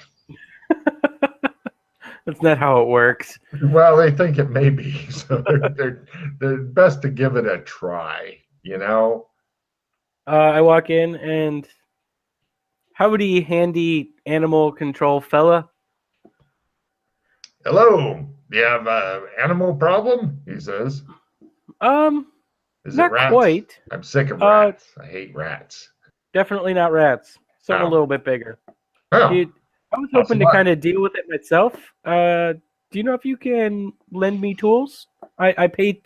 That's not how it works. Well, they think it may be, so they're best to give it a try, you know. I walk in and howdy, handy animal control fella. Hello, do you have an animal problem? He says. Um, Is it not rats? quite. I'm sick of Uh, rats. I hate rats. definitely not rats. Something a Oh, little bit bigger. oh, Dude, I was what's hoping to what? kind of deal with it myself. Do you know if you can lend me tools? I pay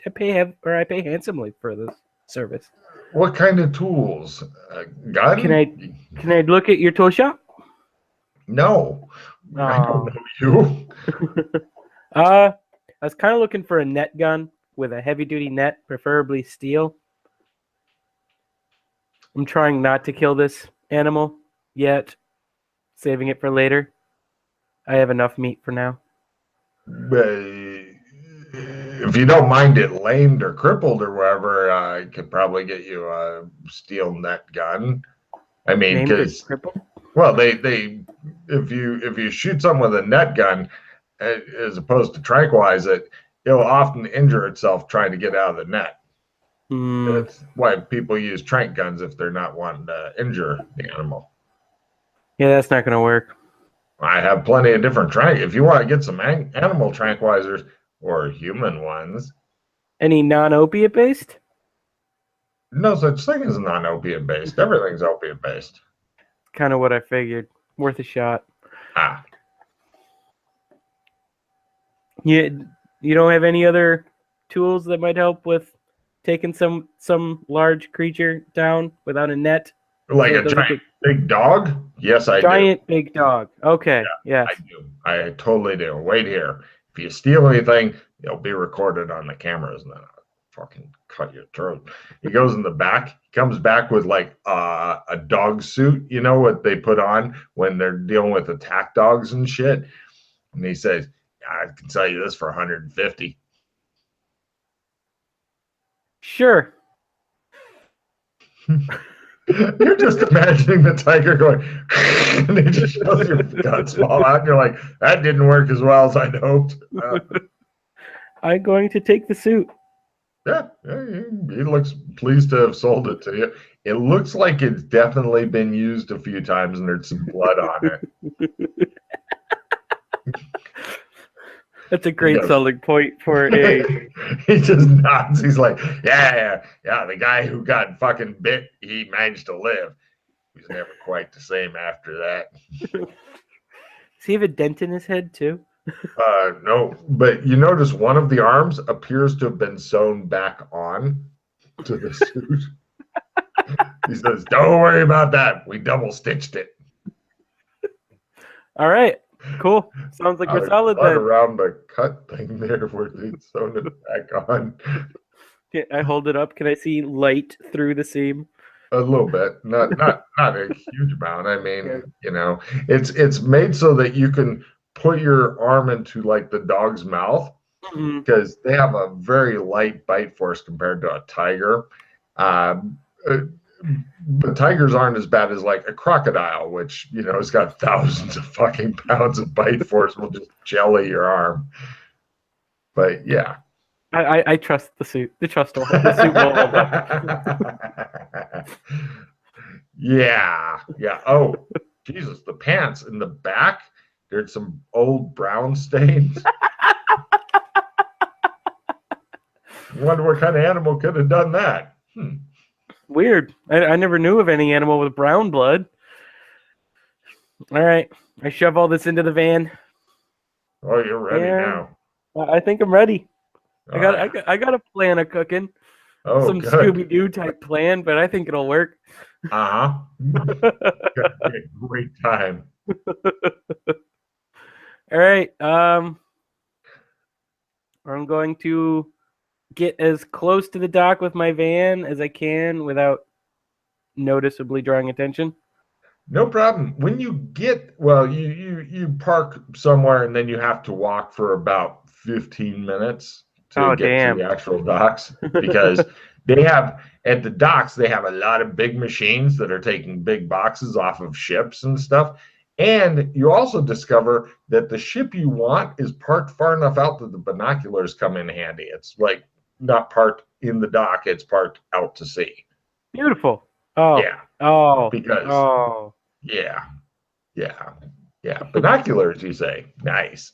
handsomely for this service. What kind of tools? A Can gun? I look at your tool shop? No, I don't Oh. know you. I was kind of looking for a net gun with a heavy duty net, preferably steel. I'm trying not to kill this animal yet, saving it for later. I have enough meat for now. If you don't mind it lamed or crippled or whatever, I could probably get you a steel net gun. I mean, Maimed or because crippled? well, they if you shoot someone with a net gun as opposed to tranquilize it, it'll often injure itself trying to get out of the net. Hmm. That's why people use trank guns if they're not wanting to injure the animal. Yeah, that's not gonna work. I have plenty of different trank. If you want to get some animal tranquilizers or human ones, Any non-opiate based? no such thing as non-opiate based. Everything's opiate based. Kind of what I figured. Worth a shot. Ah, You don't have any other tools that might help with taking some large creature down without a net, like so it a doesn't giant get big dog? Yes, I do. giant big dog. Okay, I yes. do. I totally do. Wait here. If you steal anything, it'll be recorded on the cameras, and then I'll fucking cut your throat. He goes in the back. He comes back with like a dog suit. You know what they put on when they're dealing with attack dogs and shit. And he says, "I can sell you this for 150." Sure. You're just imagining the tiger going, and he just shows your guts fall out, and you're like, "That didn't work as well as I'd hoped." I'm going to take the suit. Yeah, he looks pleased to have sold it to you. It looks like it's definitely been used a few times and there's some blood on it. That's a He great goes, selling point for a. he just nods. He's like, yeah. The guy who got fucking bit, he managed to live. He's never quite the same after that. Does he have a dent in his head too? No, but you notice one of the arms appears to have been sewn back on to the suit. He says, "Don't worry about that. We double stitched it." All right, cool. Sounds like we're solid Right then. around the cut thing there where they sewn it back on. I hold it up. Can I see light through the seam? A little bit, not a huge amount. I Yeah. mean, it's made so that you can put your arm into like the dog's mouth Mhm. because they have a very light bite force compared to a tiger. Um, uh, but tigers aren't as bad as like a crocodile, which has got thousands of fucking pounds of bite force. Will just jelly your arm. But yeah. I trust the suit. The suit will hold up. Yeah. Oh, Jesus, the pants in the back, there's some old brown stains. Wonder what kind of animal could have done that. Weird. I never knew of any animal with brown blood. All right, I shove all this into the van. Oh, you're ready And now. I think I'm ready. Oh, yeah. I got a plan of cooking. Oh, Some good. Scooby Doo type plan, but I think it'll work. Uh-huh. Gonna be a great time. All right. I'm going to get as close to the dock with my van as I can without noticeably drawing attention. No problem. When you get, well, you park somewhere and then you have to walk for about 15 minutes to Oh, get to damn. the actual docks because they have at the docks they have a lot of big machines that are taking big boxes off of ships and stuff. And you also discover that the ship you want is parked far enough out that the binoculars come in handy. It's like not parked in the dock, it's parked out to sea. Beautiful. Oh, Yeah, oh, because oh. yeah, yeah. Binoculars, you say? Nice.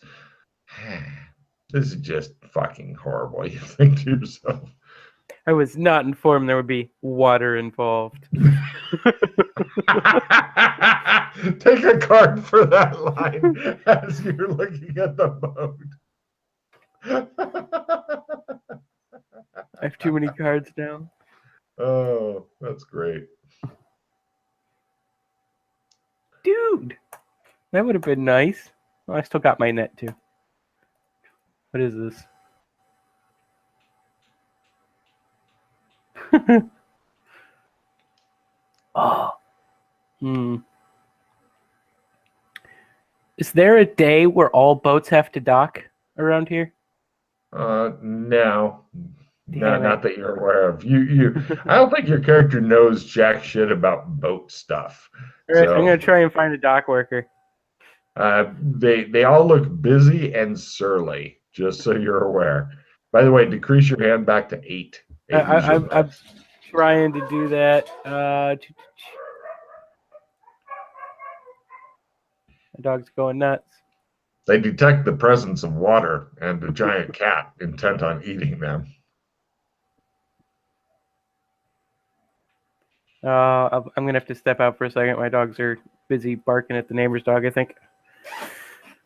This is just fucking horrible. You think to yourself. I was not informed there would be water involved. Take a card for that line as you're looking at the boat. I have too many cards now. Oh, that's great. Dude, that would have been nice. Well, I still got my net too. What is this? Oh. Is there a day where all boats have to dock around here? No. Damn Not it. that you're aware of. I don't think your character knows jack shit about boat stuff. All right, So I'm gonna try and find a dock worker. they all look busy and surly, just so you're aware. By the way, decrease your hand back to 8. I'm trying to do that. My dog's going nuts. They detect the presence of water and a giant cat intent on eating them. I'm gonna have to step out for a second. My dogs are busy barking at the neighbor's dog, I think.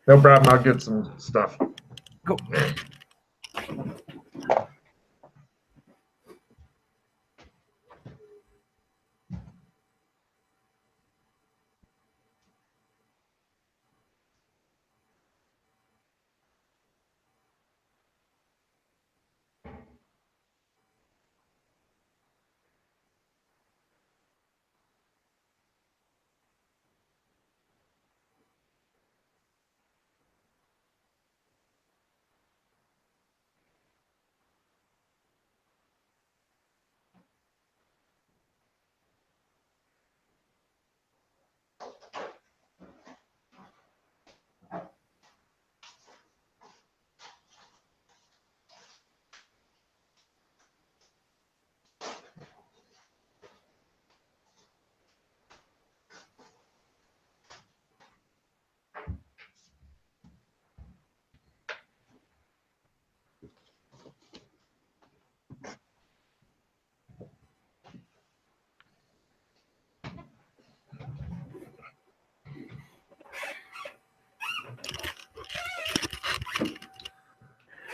No problem. I'll get some stuff. Go.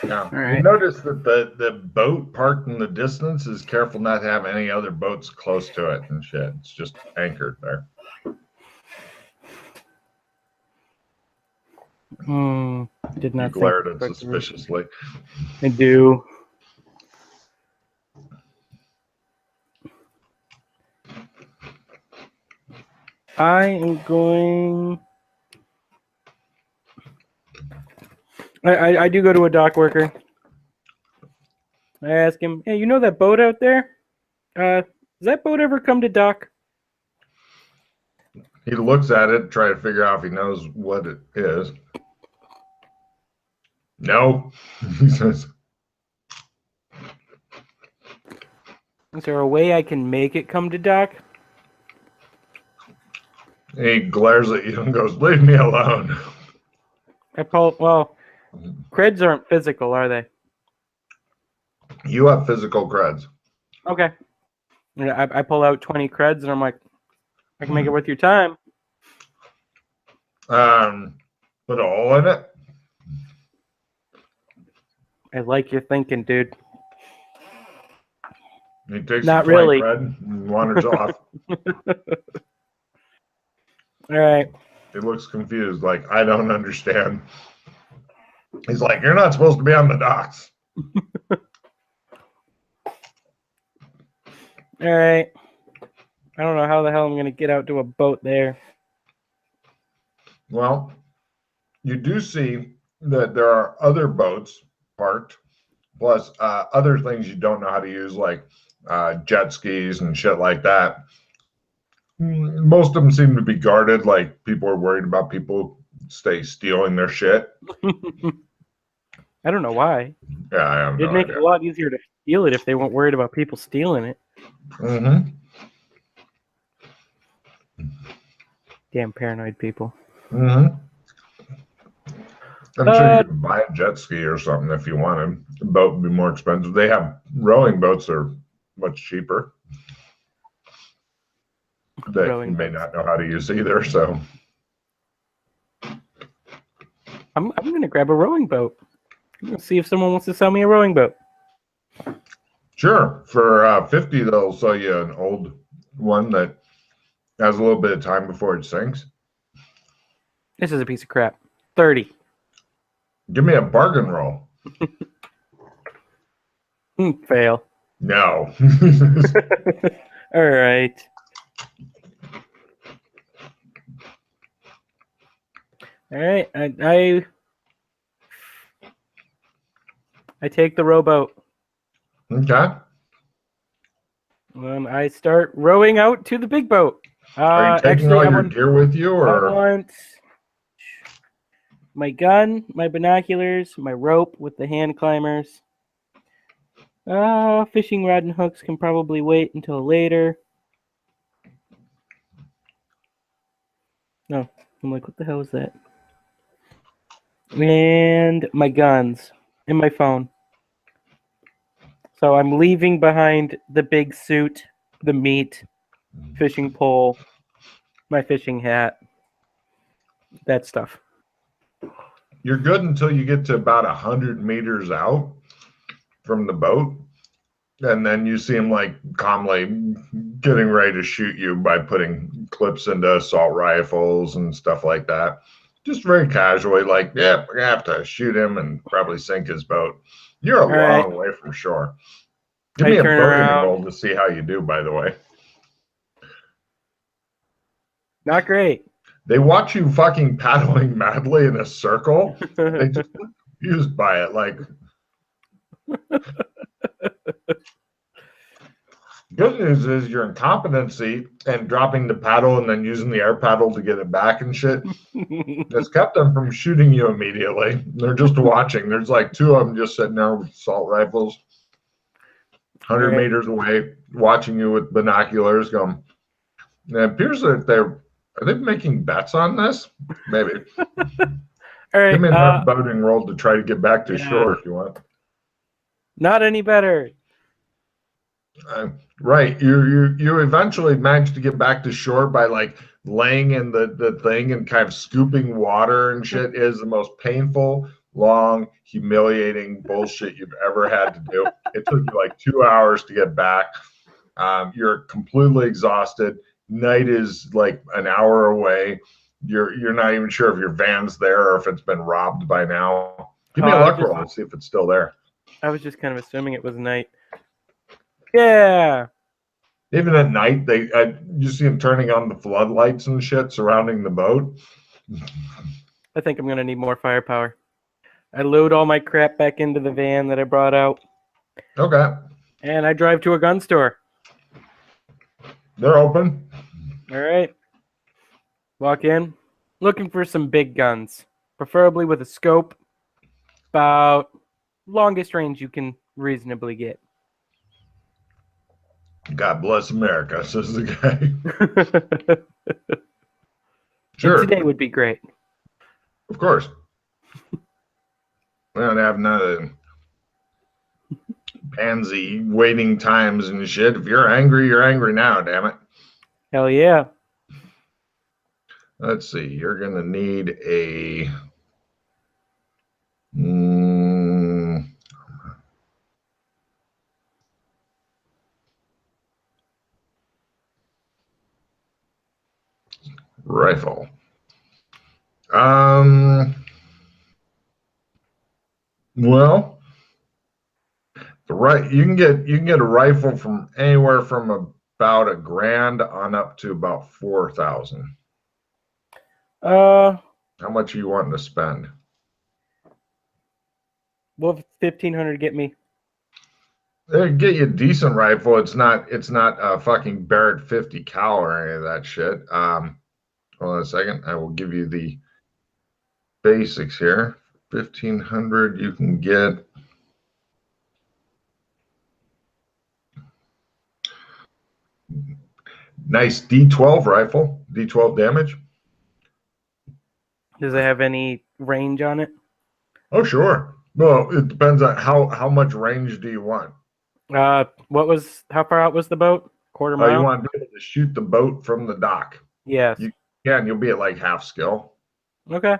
Now, right. you notice that the boat parked in the distance is careful not to have any other boats close to it and shit. It's just anchored there. Did not You glared think at it suspiciously. I do. I am going. I do go to a dock worker. I ask him, "Hey, you know that boat out there? Does that boat ever come to dock?" He looks at it, try to figure out if he knows what it is. No, he says. Is there a way I can make it come to dock? He glares at you and goes, "Leave me alone." Well, creds aren't physical, are they? You have physical creds. Okay. I pull out 20 creds and I'm like, I can make it worth your time. Put a hole in it. I like your thinking, dude. He takes Not the 20 really. cred and wanders off. All right. He looks confused, like, I don't understand. He's like, you're not supposed to be on the docks. All right. I don't know how the hell I'm going to get out to a boat there. Well, you do see that there are other boats parked, plus other things you don't know how to use, like jet skis and shit like that. Most of them seem to be guarded, like people are worried about people stealing their shit. I don't know why. Yeah, I have It'd no make idea. it a lot easier to steal it if they weren't worried about people stealing it. Mm-hmm. Damn paranoid people. Mm-hmm. I'm sure you could buy a jet ski or something if you wanted. The boat would be more expensive. They have rowing boats that are much cheaper that you may not know how to use either. So I'm gonna grab a rowing boat. I'm gonna see if someone wants to sell me a rowing boat. sure, for 50 they'll sell you an old one that has a little bit of time before it sinks. This is a piece of crap. 30. Give me a bargain roll. Fail. No. All right. All right. I take the rowboat. Okay. I start rowing out to the big boat. Are you taking actually, all your gear with you, or? I want my gun, my binoculars, my rope with the hand climbers. Fishing rod and hooks can probably wait until later. No, I'm like, what the hell is that? And my guns and my phone. So I'm leaving behind the big suit, the meat, fishing pole, my fishing hat, that stuff. You're good until you get to about 100 meters out from the boat. And then you see him like calmly getting ready to shoot you by putting clips into assault rifles and stuff like that. Just very casually, like, yeah, we're gonna have to shoot him and probably sink his boat. You're a long way from shore. Give me a boating roll to see how you do, by the way. Not great. They watch you fucking paddling madly in a circle. They just look confused by it. Like, good news is your incompetency and dropping the paddle and then using the air paddle to get it back and shit has kept them from shooting you immediately. They're just watching. There's like two of them just sitting there with assault rifles, 100 meters away, watching you with binoculars. Going, it appears that are they making bets on this? Maybe. All right. Give me another boating roll to try to get back to shore if you want. Not any better. Right. You eventually manage to get back to shore by like laying in the thing and kind of scooping water and shit. Is the most painful, long, humiliating bullshit you've ever had to do. It took you like 2 hours to get back. You're completely exhausted. Night is like an hour away. You're not even sure if your van's there or if it's been robbed by now. Give me a luck roll and see if it's still there. I was just kind of assuming it was night. Yeah. Even at night, you see them turning on the floodlights and shit surrounding the boat. I think I'm gonna need more firepower. I load all my crap back into the van that I brought out. Okay. And I drive to a gun store. They're open. All right. Walk in, looking for some big guns, preferably with a scope, about longest range you can reasonably get. God bless America, says the guy. Sure. And today would be great. Of course. We don't have none of pansy waiting times and shit. If you're angry now, damn it. Hell yeah. Let's see. You're going to need a... rifle. Well, you can get a rifle from anywhere from about $1,000 on up to about 4,000. How much are you wanting to spend? What will 1,500 get me? It'll get you a decent rifle. It's not a fucking Barrett 50 cal or any of that shit. Hold on a second. I will give you the basics here. 1,500, you can get nice D12 rifle, D12 damage. Does it have any range on it? Oh, sure. Well, it depends on how much range do you want. How far out was the boat? Quarter Oh, you mile? want to be able to shoot the boat from the dock. Yes. You can. You'll be at like half skill. Okay.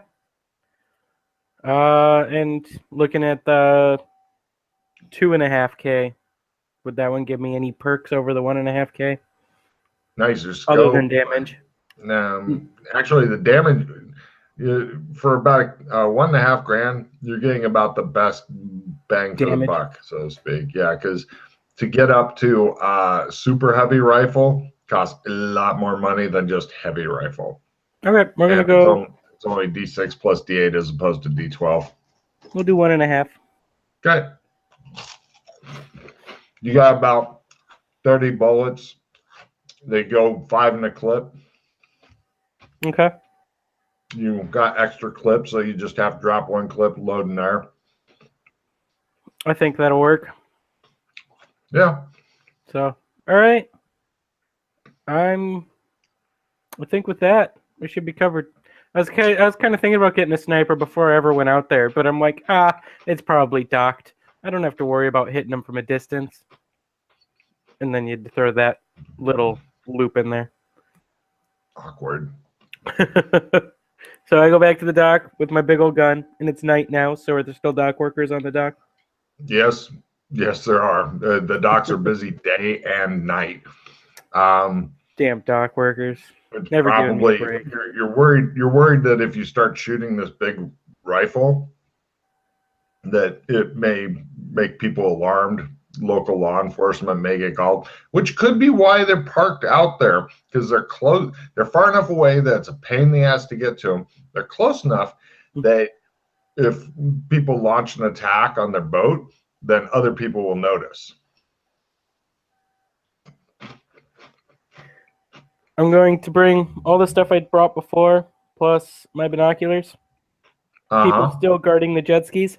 And looking at the 2.5K, would that one give me any perks over the 1.5K Nicer other than scope. damage? Actually, the damage for about 1.5 grand, you're getting about the best bang for the Damage. buck, so to speak. Yeah, because to get up to super heavy rifle costs a lot more money than just heavy rifle. Okay, we're gonna And go. it's only D6 plus D8 as opposed to D12. We'll do 1.5. Okay. You got about 30 bullets. They go 5 in a clip. Okay. You got extra clips, so you just have to drop 1 clip, load in there. I think that'll work. Yeah. So, all right. I think with that, we should be covered. I was kind of thinking about getting a sniper before I ever went out there, but I'm like, it's probably docked. I don't have to worry about hitting them from a distance. And then you'd throw that little loop in there. Awkward. So I go back to the dock with my big old gun, and it's night now. So are there still dock workers on the dock? Yes, yes, there are. The docks are busy day and night. Um, Damn dock workers! it's Never giving me a probably break. you're worried. You're worried that if you start shooting this big rifle, that it may make people alarmed. Local law enforcement may get called, which could be why they're parked out there because they're close. They're far enough away that it's a pain in the ass to get to them. They're close enough that if people launch an attack on their boat, then other people will notice. I'm going to bring all the stuff I brought before, plus my binoculars. People still guarding the jet skis.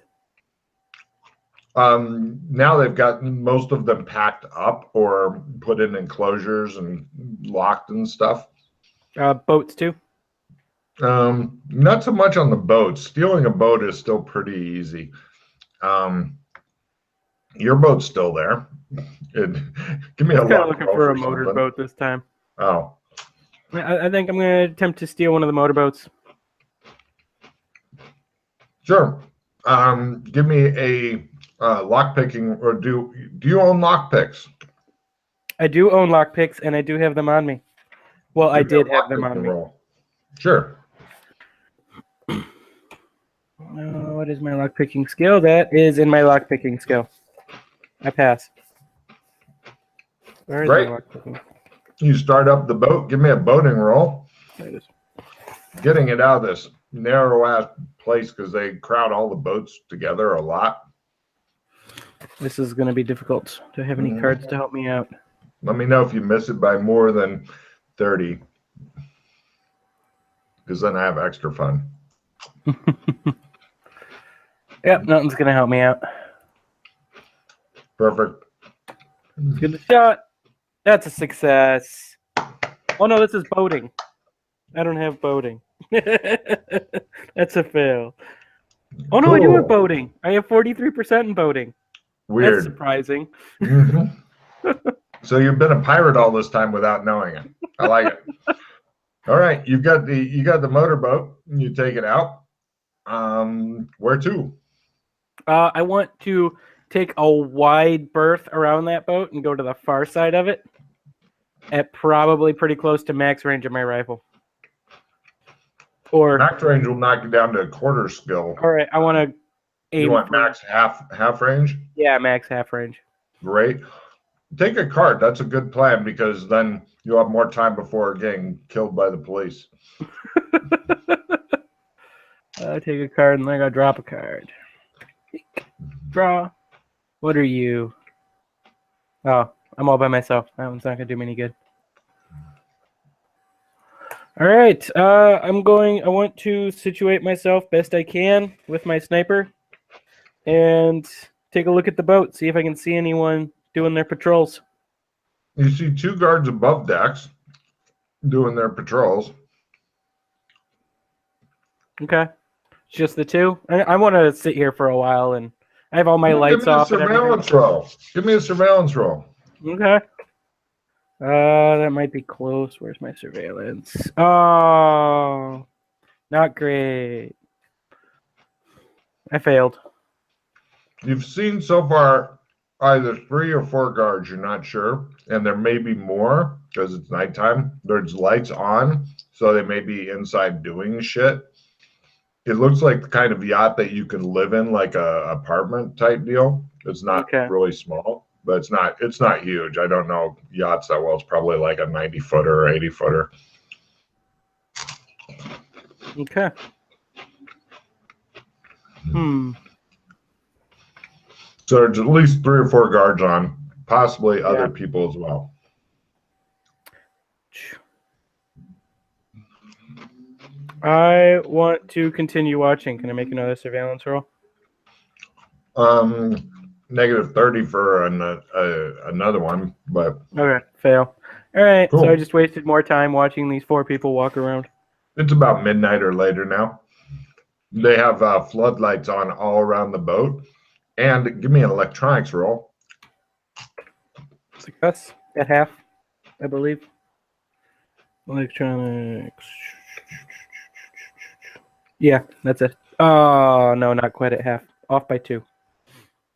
Now they've got most of them packed up or put in enclosures and locked and stuff. Boats too. Not so much on the boat. Stealing a boat is still pretty easy. Your boat's still there. Give me a I'm kind of luck looking roll for a something. motorboat this time. Oh, I think I'm going to attempt to steal one of the motorboats. sure. Give me a lock picking, or do you own lock picks? I do own lockpicks, and I do have them on me. Well, I did have them on me. Roll. Sure. What is my lockpicking skill? That is in my lockpicking skill. I pass. Where is Great. my lockpicking? You start up the boat. Give me a boating roll. There it is. Getting it out of this narrow ass place because they crowd all the boats together a lot. This is going to be difficult. Do I have any cards to help me out? Let me know if you miss it by more than 30, because then I have extra fun. Yep, nothing's going to help me out. Perfect. Let's get the shot. That's a success. Oh no, this is boating. I don't have boating. That's a fail. Oh no, I do have boating. I have 43% in boating. Weird. That's surprising. So you've been a pirate all this time without knowing it. I like it. All right, you got the motorboat. You take it out. Where to? I want to take a wide berth around that boat and go to the far side of it at probably pretty close to max range of my rifle. Or max range will knock you down to a quarter skill. All right, I want to aim. You want max half range? Yeah, max half range. Great. Take a cart. That's a good plan because then you'll have more time before getting killed by the police. I take a card and then I gotta drop a card. Draw. What are you? Oh, I'm all by myself. That one's not gonna do me any good. All right. I want to situate myself best I can with my sniper and take a look at the boat, see if I can see anyone doing their patrols. You see 2 guards above decks doing their patrols. Okay. Just the two. I want to sit here for a while, and I have all my Give lights me a off and everything. surveillance roll. Give me a surveillance roll. Okay. That might be close. Where's my surveillance? Oh, not great. I failed. You've seen so far either 3 or 4 guards, you're not sure, and there may be more because it's nighttime. There's lights on, so they may be inside doing shit. It looks like the kind of yacht that you can live in, like a apartment type deal. It's not really small, but it's not huge. I don't know yachts that well. It's probably like a 90-footer or 80-footer. Okay. So there's at least 3 or 4 guards on, possibly other people as well. I want to continue watching. Can I make another surveillance roll? -30 for another one, but okay, fail. All right, cool. So I just wasted more time watching these 4 people walk around. It's about midnight or later now. They have floodlights on all around the boat. And give me an electronics roll. Success at half, I believe. Electronics. Yeah, that's it. Oh, no, not quite at half. Off by 2.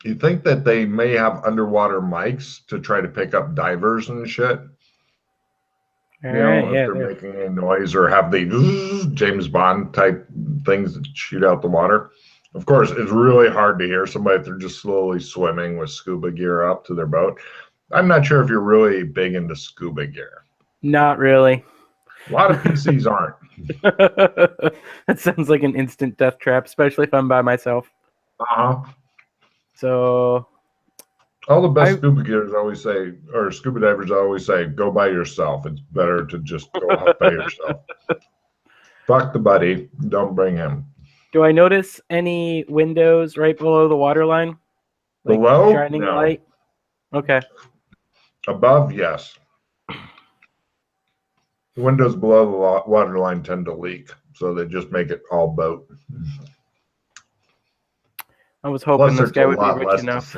You think that they may have underwater mics to try to pick up divers and shit? All right, if they're making any noise, or have the James Bond type things that shoot out the water. Of course, it's really hard to hear somebody if they're just slowly swimming with scuba gear up to their boat. I'm not sure if you're really big into scuba gear. Not really. A lot of PCs aren't. That sounds like an instant death trap, especially if I'm by myself. So all the best scuba gears always say, or scuba divers always say, go by yourself. It's better to just go out by yourself. Fuck the buddy. Don't bring him. Do I notice any windows right below the waterline? Like below? Shining light? Okay. Above, yes. The windows below the waterline tend to leak, so they just make it all boat. I was hoping this guy would be rich enough.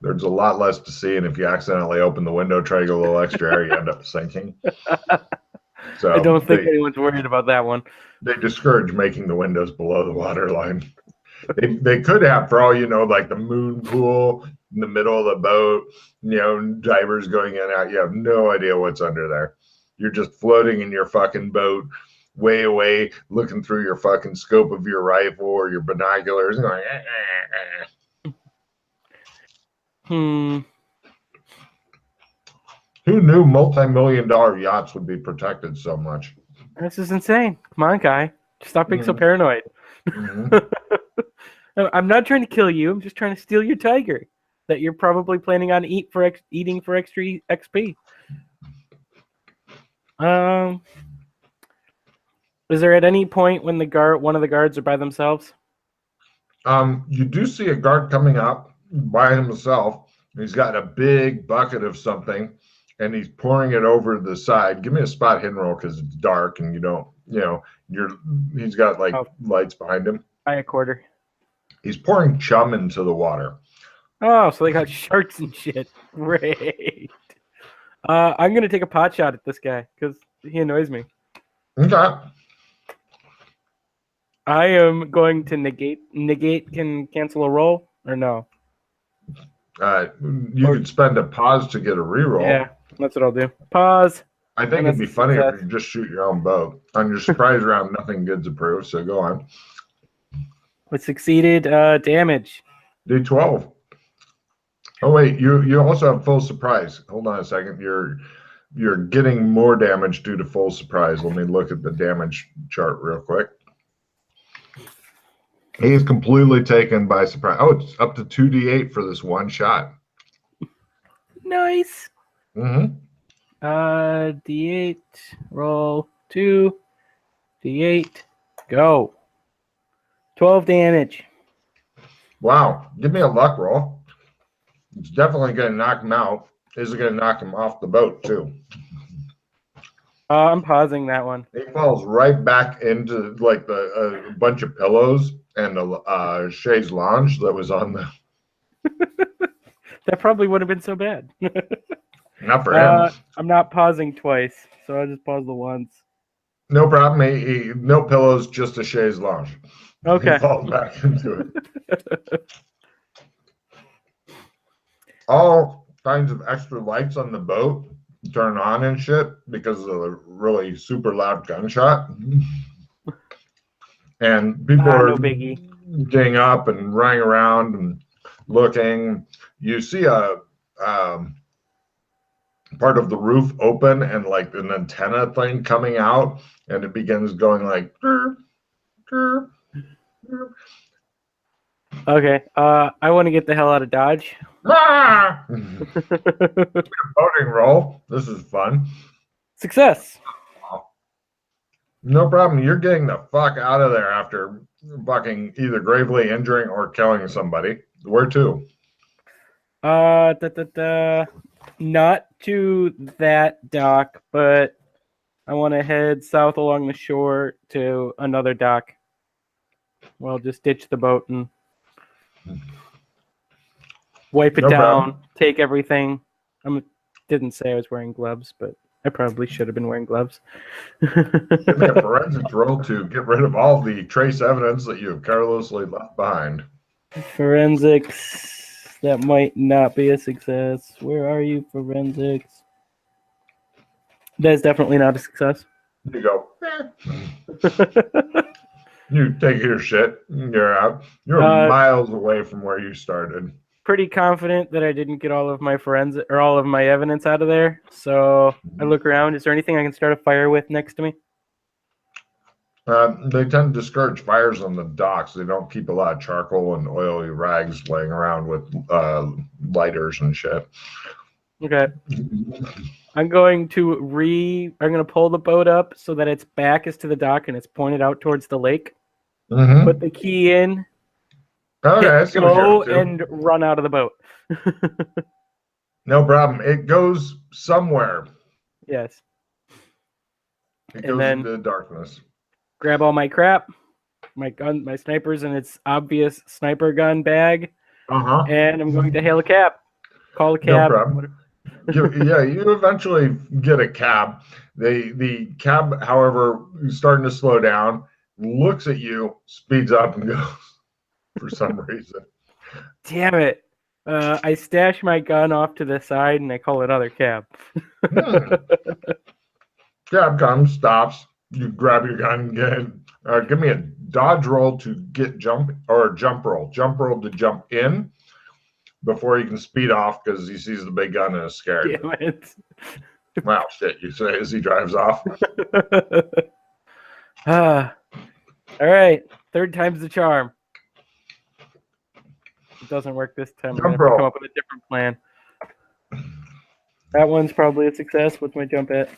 There's a lot less to see, and if you accidentally open the window, try to get a little extra air, you end up sinking. So I don't think anyone's worried about that one. They discourage making the windows below the waterline. They could have, for all you know, like the moon pool in the middle of the boat, divers going in and out. You have no idea what's under there. You're just floating in your fucking boat, way away, looking through your fucking scope of your rifle or your binoculars, and going, Who knew multi-million-dollar yachts would be protected so much? This is insane. Come on, guy. Stop being so paranoid. I'm not trying to kill you. I'm just trying to steal your tiger that you're probably planning on eating for extra XP. Is there at any point when one of the guards are by themselves? You do see a guard coming up by himself. He's got a big bucket of something, and he's pouring it over the side. Give me a spot hidden roll because it's dark and you don't, he's got lights behind him. By a quarter. He's pouring chum into the water. Oh, so they got sharks and shit. Great. I'm going to take a pot shot at this guy because he annoys me. Okay. I am going to negate. Negate can cancel a roll or no? You could spend a pause to get a reroll. Yeah, that's what I'll do. Pause. I think it'd be funny if you just shoot your own bow. On your surprise round, nothing good's approved, so go on. We succeeded. Damage. D12. Oh wait, you also have full surprise. Hold on a second. You're getting more damage due to full surprise. Let me look at the damage chart real quick. He's completely taken by surprise. Oh, it's up to 2d8 for this one shot. Nice. D8, roll 2, D8, go. 12 damage. Wow. Give me a luck roll. It's definitely going to knock him out. Is it going to knock him off the boat, too? I'm pausing that one. He falls right back into like a bunch of pillows and a chaise lounge that was on the. That probably wouldn't have been so bad. Not for him. I'm not pausing twice, so I just paused the once. No problem. No pillows, just a chaise lounge. Okay. He falls back into it. All kinds of extra lights on the boat turn on and shit because of the really super loud gunshot. And people are no biggie. getting up and running around and looking. You see a part of the roof open and like an antenna thing coming out, and it begins going like. Okay. I want to get the hell out of Dodge. Voting roll. This is fun. Success. No problem. You're getting the fuck out of there after fucking either gravely injuring or killing somebody. Where to? Not to that dock, but I want to head south along the shore to another dock. Well, just ditch the boat and wipe it down, problem. take everything. Didn't say I was wearing gloves, but I probably should have been wearing gloves. Give me a forensics roll to get rid of all the trace evidence that you have carelessly left behind. Forensics. That might not be a success. Where are you, forensics? That's definitely not a success. You go. You take your shit. You're out. You're miles away from where you started. Pretty confident that I didn't get all of my forensic or all of my evidence out of there. So I look around. Is there anything I can start a fire with next to me? They tend to discourage fires on the docks. They don't keep a lot of charcoal and oily rags laying around with lighters and shit. Okay. I'm going to pull the boat up so that its back is to the dock and it's pointed out towards the lake. Mm-hmm. Put the key in. Okay, go and run out of the boat. No problem. It goes somewhere. Yes. It goes into the darkness. Grab all my crap, my gun, my snipers, and its obvious sniper gun bag. And I'm going to hail a cab. Call a cab. No problem. You eventually get a cab. The cab, however, is starting to slow down, looks at you, speeds up, and goes for some reason. Damn it. I stash my gun off to the side, and I call another cab. Cab comes, stops. You grab your gun again. Give me a dodge roll to get jump roll. Jump roll to jump in before he can speed off because he sees the big gun and is scared. Damn it. Wow, shit, you say as he drives off. All right. Third time's the charm. It doesn't work this time. I'm going to come up with a different plan. That one's probably a success. What's my jump at?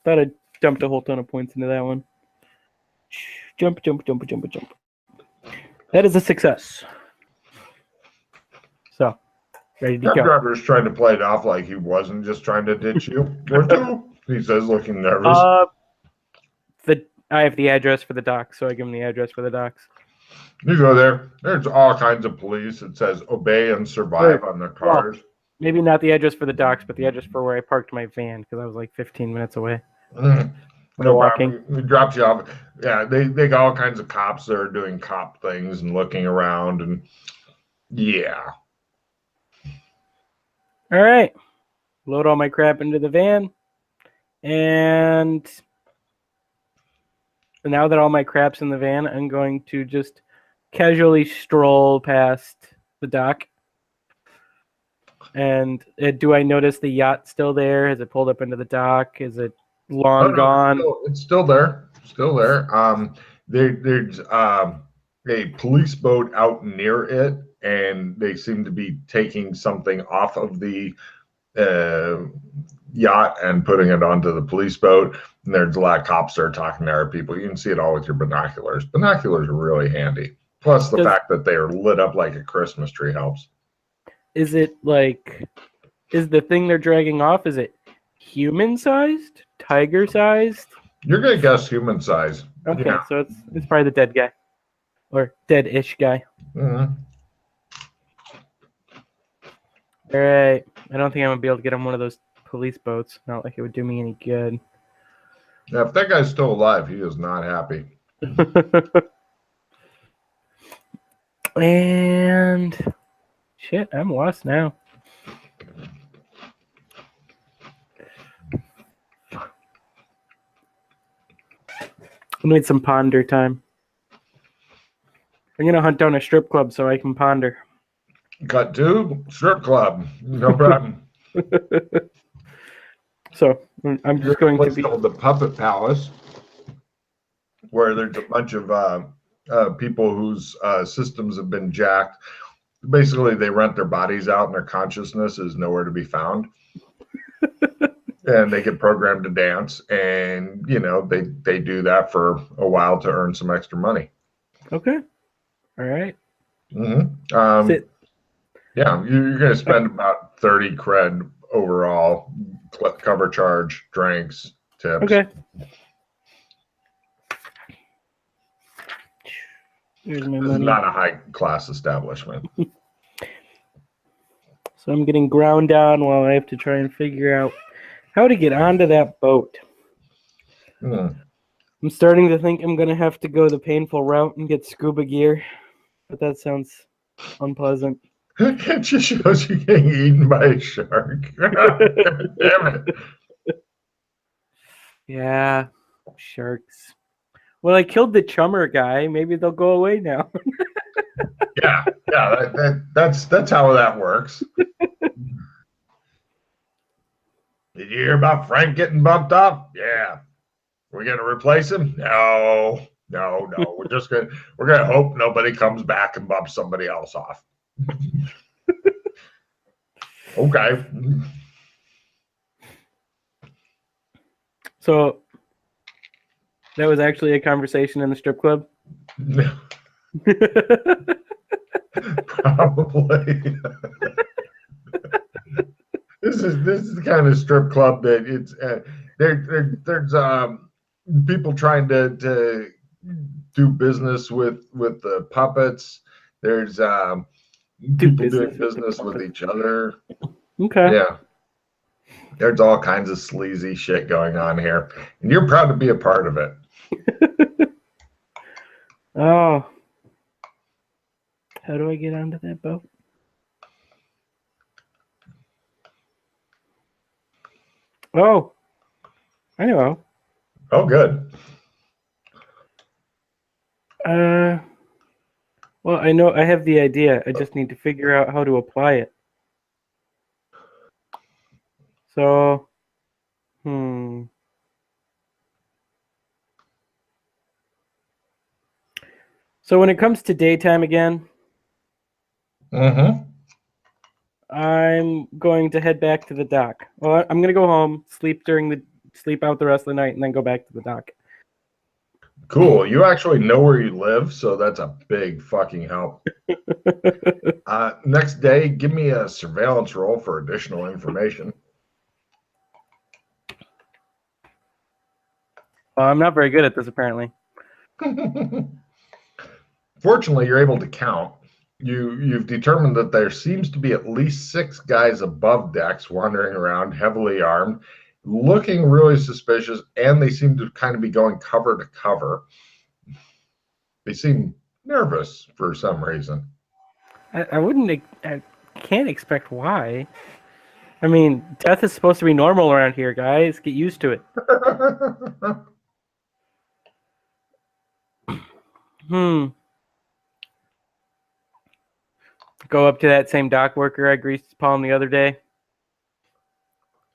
Thought I dumped a whole ton of points into that one. Jump. That is a success. So, ready to go. The driver's trying to play it off like he wasn't just trying to ditch you. Where to? He says, looking nervous. I have the address for the docks, so I give him the address for the docks. You go there. There's all kinds of police. It says obey and survive on their cars. Well, maybe not the address for the docks, but the address for where I parked my van because I was like 15 minutes away. No walking. He drops you off. Yeah, they got all kinds of cops that are doing cop things and looking around and yeah. All right. Load all my crap into the van. And now that all my crap's in the van, I'm going to just casually stroll past the dock. And do I notice the yacht still there? Has it pulled up into the dock? Is it long gone? It's still there. Still there. There's a police boat out near it, and they seem to be taking something off of the yacht and putting it onto the police boat. And there's a lot of cops there talking to our people. You can see it all with your binoculars. Binoculars are really handy. Plus the fact that they are lit up like a Christmas tree helps. Is it like, is the thing they're dragging off, is it Human-sized? Tiger-sized? You're gonna guess human size. Okay, Yeah. so it's probably the dead guy. Or dead-ish guy. Mhm. Alright. I don't think I'm gonna be able to get on one of those police boats. Not like it would do me any good. Now, if that guy's still alive, he is not happy. And shit, I'm lost now. I need some ponder time. I'm gonna hunt down a strip club so I can ponder. Cut to strip club. No problem. So I'm just going to Place be called the Puppet Palace, where there's a bunch of people whose systems have been jacked. Basically, they rent their bodies out, and their consciousness is nowhere to be found. And they get programmed to dance, and they do that for a while to earn some extra money. okay. All right. Mm-hmm. Yeah, you're going to spend about 30 cred overall, cover charge, drinks, tips. Okay. Here's my This money. is not a high class establishment. So I'm getting ground down while I have to try and figure out how to get onto that boat. I'm starting to think I'm going to have to go the painful route and get scuba gear, but that sounds unpleasant. It just shows you getting eaten by a shark. Damn it. Yeah, sharks. Well, I killed the chummer guy. Maybe they'll go away now. Yeah, that's how that works. Did you hear about Frank getting bumped off? Yeah. We're gonna replace him? No. We're gonna hope nobody comes back and bumps somebody else off. Okay. So that was actually a conversation in the strip club? Probably. This is the kind of strip club that it's there's people trying to do business with the puppets. There's people doing business with each other. Okay. Yeah. There's all kinds of sleazy shit going on here, and you're proud to be a part of it. Oh. How do I get onto that boat? Oh. I know. Oh, good. Well, I know I have the idea. I just need to figure out how to apply it. So, So when it comes to daytime again, I'm going to head back to the dock. Well, I'm going to go home, sleep out the rest of the night, and then go back to the dock. Cool. You actually know where you live, so that's a big fucking help. Next day, give me a surveillance roll for additional information. I'm not very good at this, apparently. Fortunately, you're able to count. You've determined that there seems to be at least 6 guys above decks wandering around, heavily armed, looking really suspicious, and they seem to kind of be going cover to cover. They seem nervous for some reason. I can't expect why. I mean, death is supposed to be normal around here, guys. Get used to it. Go up to that same dock worker I greased his palm the other day.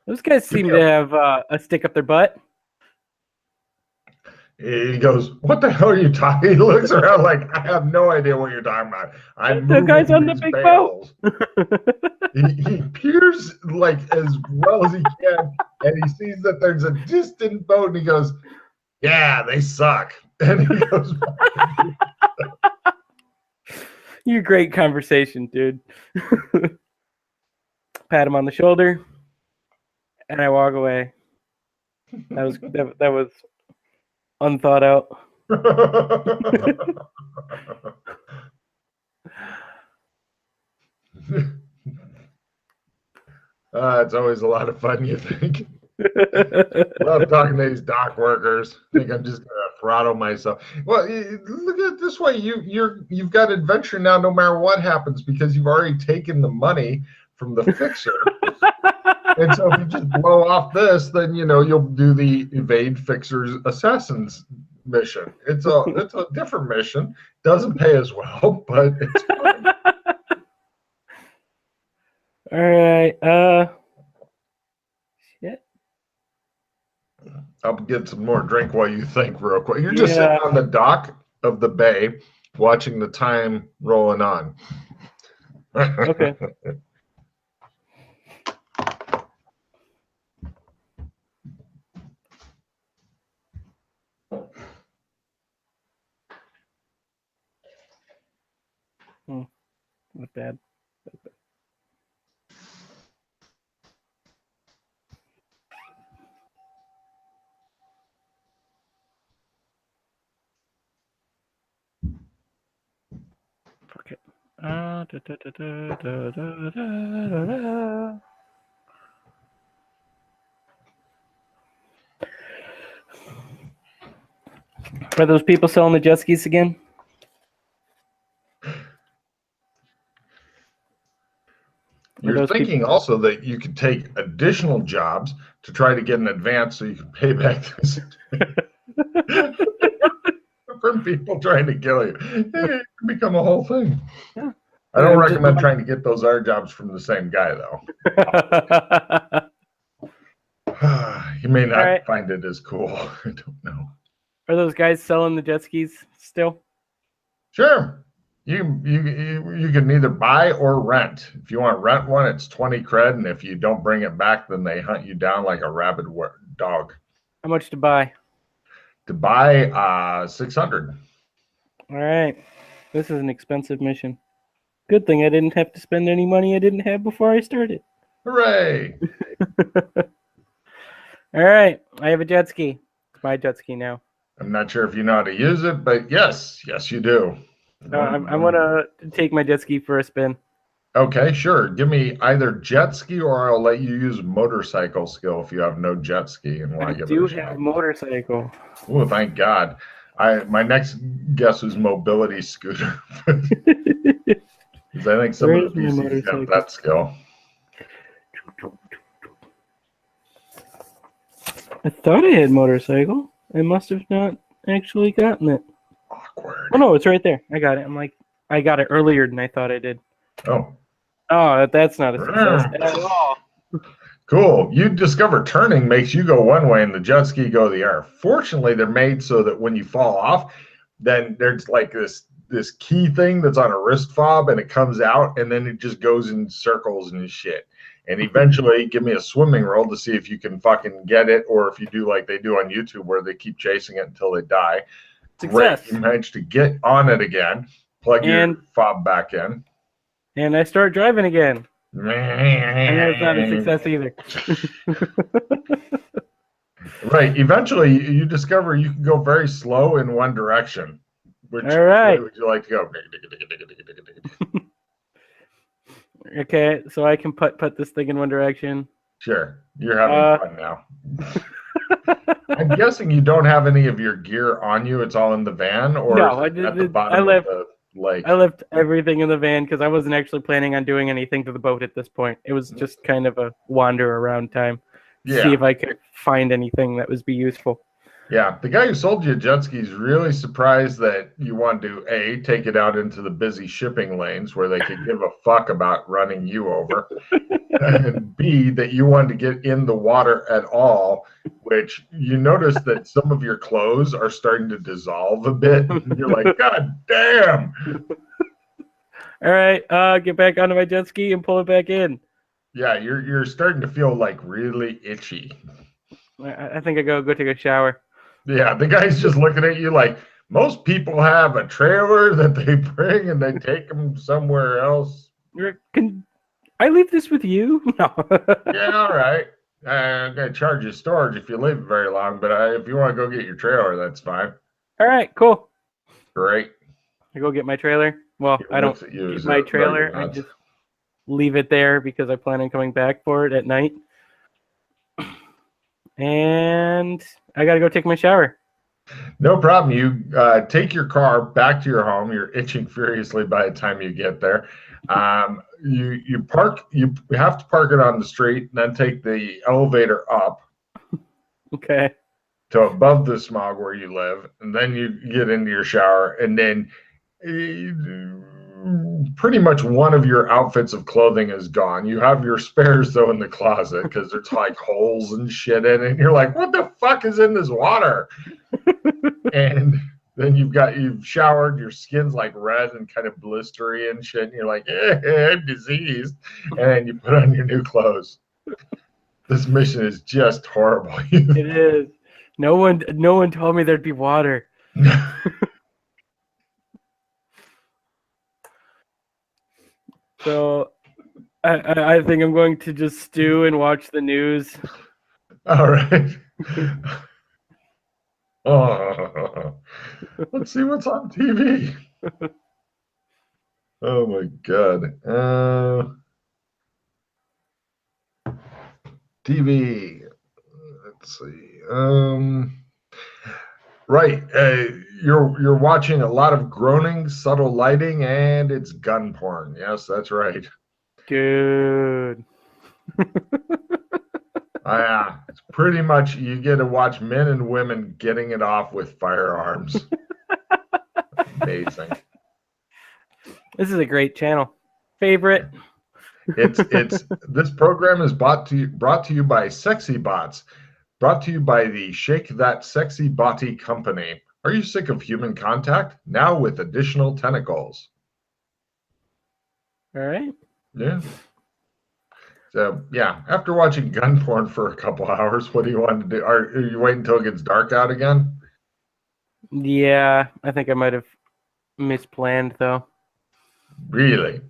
Those guys seem to have a stick up their butt. He goes, "What the hell are you talking?" He looks around like, "I have no idea what you're talking about. I'm the guys on the big boat." He peers like as well as he can, and he sees that there's a distant boat, and he goes, "Yeah, they suck." And he goes, "You great conversation, dude." Pat him on the shoulder. and I walk away. That was unthought out. It's always a lot of fun, you think. Love talking to these dock workers. Think I'm just gonna throttle myself. Well, look at it this way: you've got adventure now, no matter what happens, because you've already taken the money from the fixer. And so if you just blow off this, then you'll do the evade fixer's assassins mission. It's a different mission. Doesn't pay as well, but it's fun. All right. Shit. I'll get some more drink while you think real quick. You're just sitting on the dock of the bay, watching the time rolling on. Okay. Not bad. Fuck it. Are those people selling the jet skis again? You're thinking also that you could take additional jobs to try to get an advance so you can pay back this from people trying to kill you. It can become a whole thing. Yeah. I don't recommend trying to get those other jobs from the same guy, though. You may not find it as cool. I don't know. Are those guys selling the jet skis still? Sure. You can either buy or rent. If you want to rent one, it's 20 cred, and if you don't bring it back, then they hunt you down like a rabid dog. How much to buy? To buy, 600. All right. This is an expensive mission. Good thing I didn't have to spend any money I didn't have before I started. Hooray! All right. I have a jet ski. It's my jet ski now. I'm not sure if you know how to use it, but yes, you do. I want to take my jet ski for a spin. Okay, sure. Give me either jet ski or I'll let you use motorcycle skill if you have no jet ski and want to give it a shot. I do have motorcycle. Oh, thank God. My next guess was mobility scooter. Because I think some of the PCs have that skill. I thought I had motorcycle. I must have not actually gotten it. Awkward. Oh no, it's right there. I got it. I got it earlier than I thought I did. Oh, that's not a success at all. Cool. You discover turning makes you go one way and the jet ski go the other. Fortunately, they're made so that when you fall off, then there's like this key thing that's on a wrist fob and it comes out and then it just goes in circles and shit. And eventually give me a swimming roll to see if you can fucking get it, or if you do like they do on YouTube where they keep chasing it until they die. Success. Great. You managed to get on it again, plug your fob back in. And I start driving again. And that's not a success either. Right. Eventually you discover you can go very slow in one direction. Which way would you like to go? Okay, so I can put this thing in one direction. Sure. You're having fun now. I'm guessing you don't have any of your gear on you. It's all in the van, or no, at the bottom of the lake? I left everything in the van because I wasn't actually planning on doing anything to the boat at this point. It was just kind of a wander around time. See if I could find anything that would be useful. Yeah, the guy who sold you a jet ski is really surprised that you want to A, take it out into the busy shipping lanes where they could give a fuck about running you over, and B, that you wanted to get in the water at all, which you notice that some of your clothes are starting to dissolve a bit. And you're like, God damn! All right, get back onto my jet ski and pull it back in. Yeah, you're starting to feel like really itchy. I think I go take a shower. Yeah, the guy's just looking at you like, most people have a trailer that they bring and they take them somewhere else. Can I leave this with you? No. Yeah, all right. I'm gonna charge you storage if you leave it very long, but if you want to go get your trailer, that's fine. All right, cool. Great. I go get my trailer. Well, He I don't looks at you get as my though, no, you're trailer. I not. just leave it there because I plan on coming back for it at night. And I gotta go take my shower. No problem. You take your car back to your home. You're itching furiously by the time you get there. You park. You have to park it on the street, and then take the elevator up Okay. to above the smog where you live, and then you get into your shower, and then pretty much one of your outfits of clothing is gone. You have your spares though in the closet because there's like holes and shit in it. And you're like, what the fuck is in this water? And then you've showered, your skin's like red and kind of blistery and shit, and you're like, I'm diseased. And then you put on your new clothes. This mission is just horrible. It is. No one told me there'd be water. So I think I'm going to just stew and watch the news. All right. Oh, let's see what's on TV. Oh my God. TV. Let's see. Right. You're watching a lot of groaning, subtle lighting, and it's gun porn. Yes, that's right. Good. Yeah, it's pretty much you get to watch men and women getting it off with firearms. Amazing. This is a great channel. Favorite. It's this program is brought to you by Sexy Bots, brought to you by the Shake That Sexy Body Company. Are you sick of human contact? Now with additional tentacles. All right. Yeah. So yeah, after watching gun porn for a couple hours, what do you want to do? Are you waiting until it gets dark out again? Yeah, I think I might have misplanned though. Really?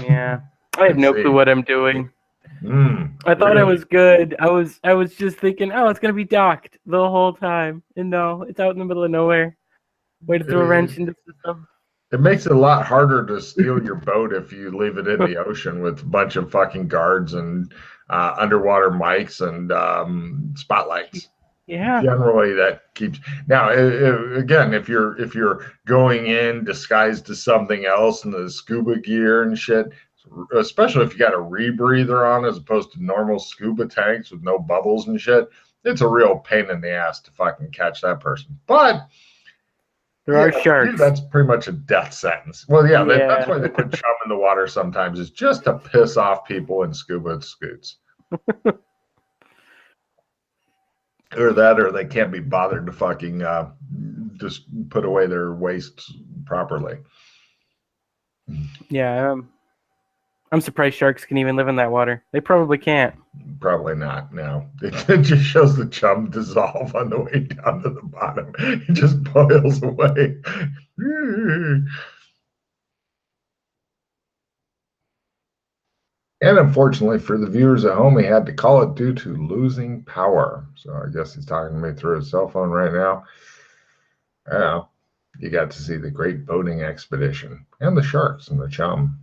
Yeah. I have no clue what I'm doing. I thought really? it was good. I was just thinking, oh, it's gonna be docked the whole time. And no, it's out in the middle of nowhere. Way to throw a wrench into the system. It makes it a lot harder to steal your boat if you leave it in the ocean with a bunch of fucking guards and underwater mics and spotlights. Yeah. Generally, that keeps. Now, again, if you're going in disguised as something else in the scuba gear and shit, especially if you got a rebreather on as opposed to normal scuba tanks with no bubbles and shit, it's a real pain in the ass to fucking catch that person. But there are sharks. That's pretty much a death sentence. Well, yeah, that's why they put chum in the water sometimes, is just to piss off people in scuba scoots. Or they can't be bothered to fucking just put away their wastes properly. Yeah, I'm surprised sharks can even live in that water. They probably can't. Probably not. No, it just shows the chum dissolve on the way down to the bottom. It just boils away. And unfortunately for the viewers at home, he had to call it due to losing power. So I guess he's talking to me through his cell phone right now. You got to see the great boating expedition and the sharks and the chum.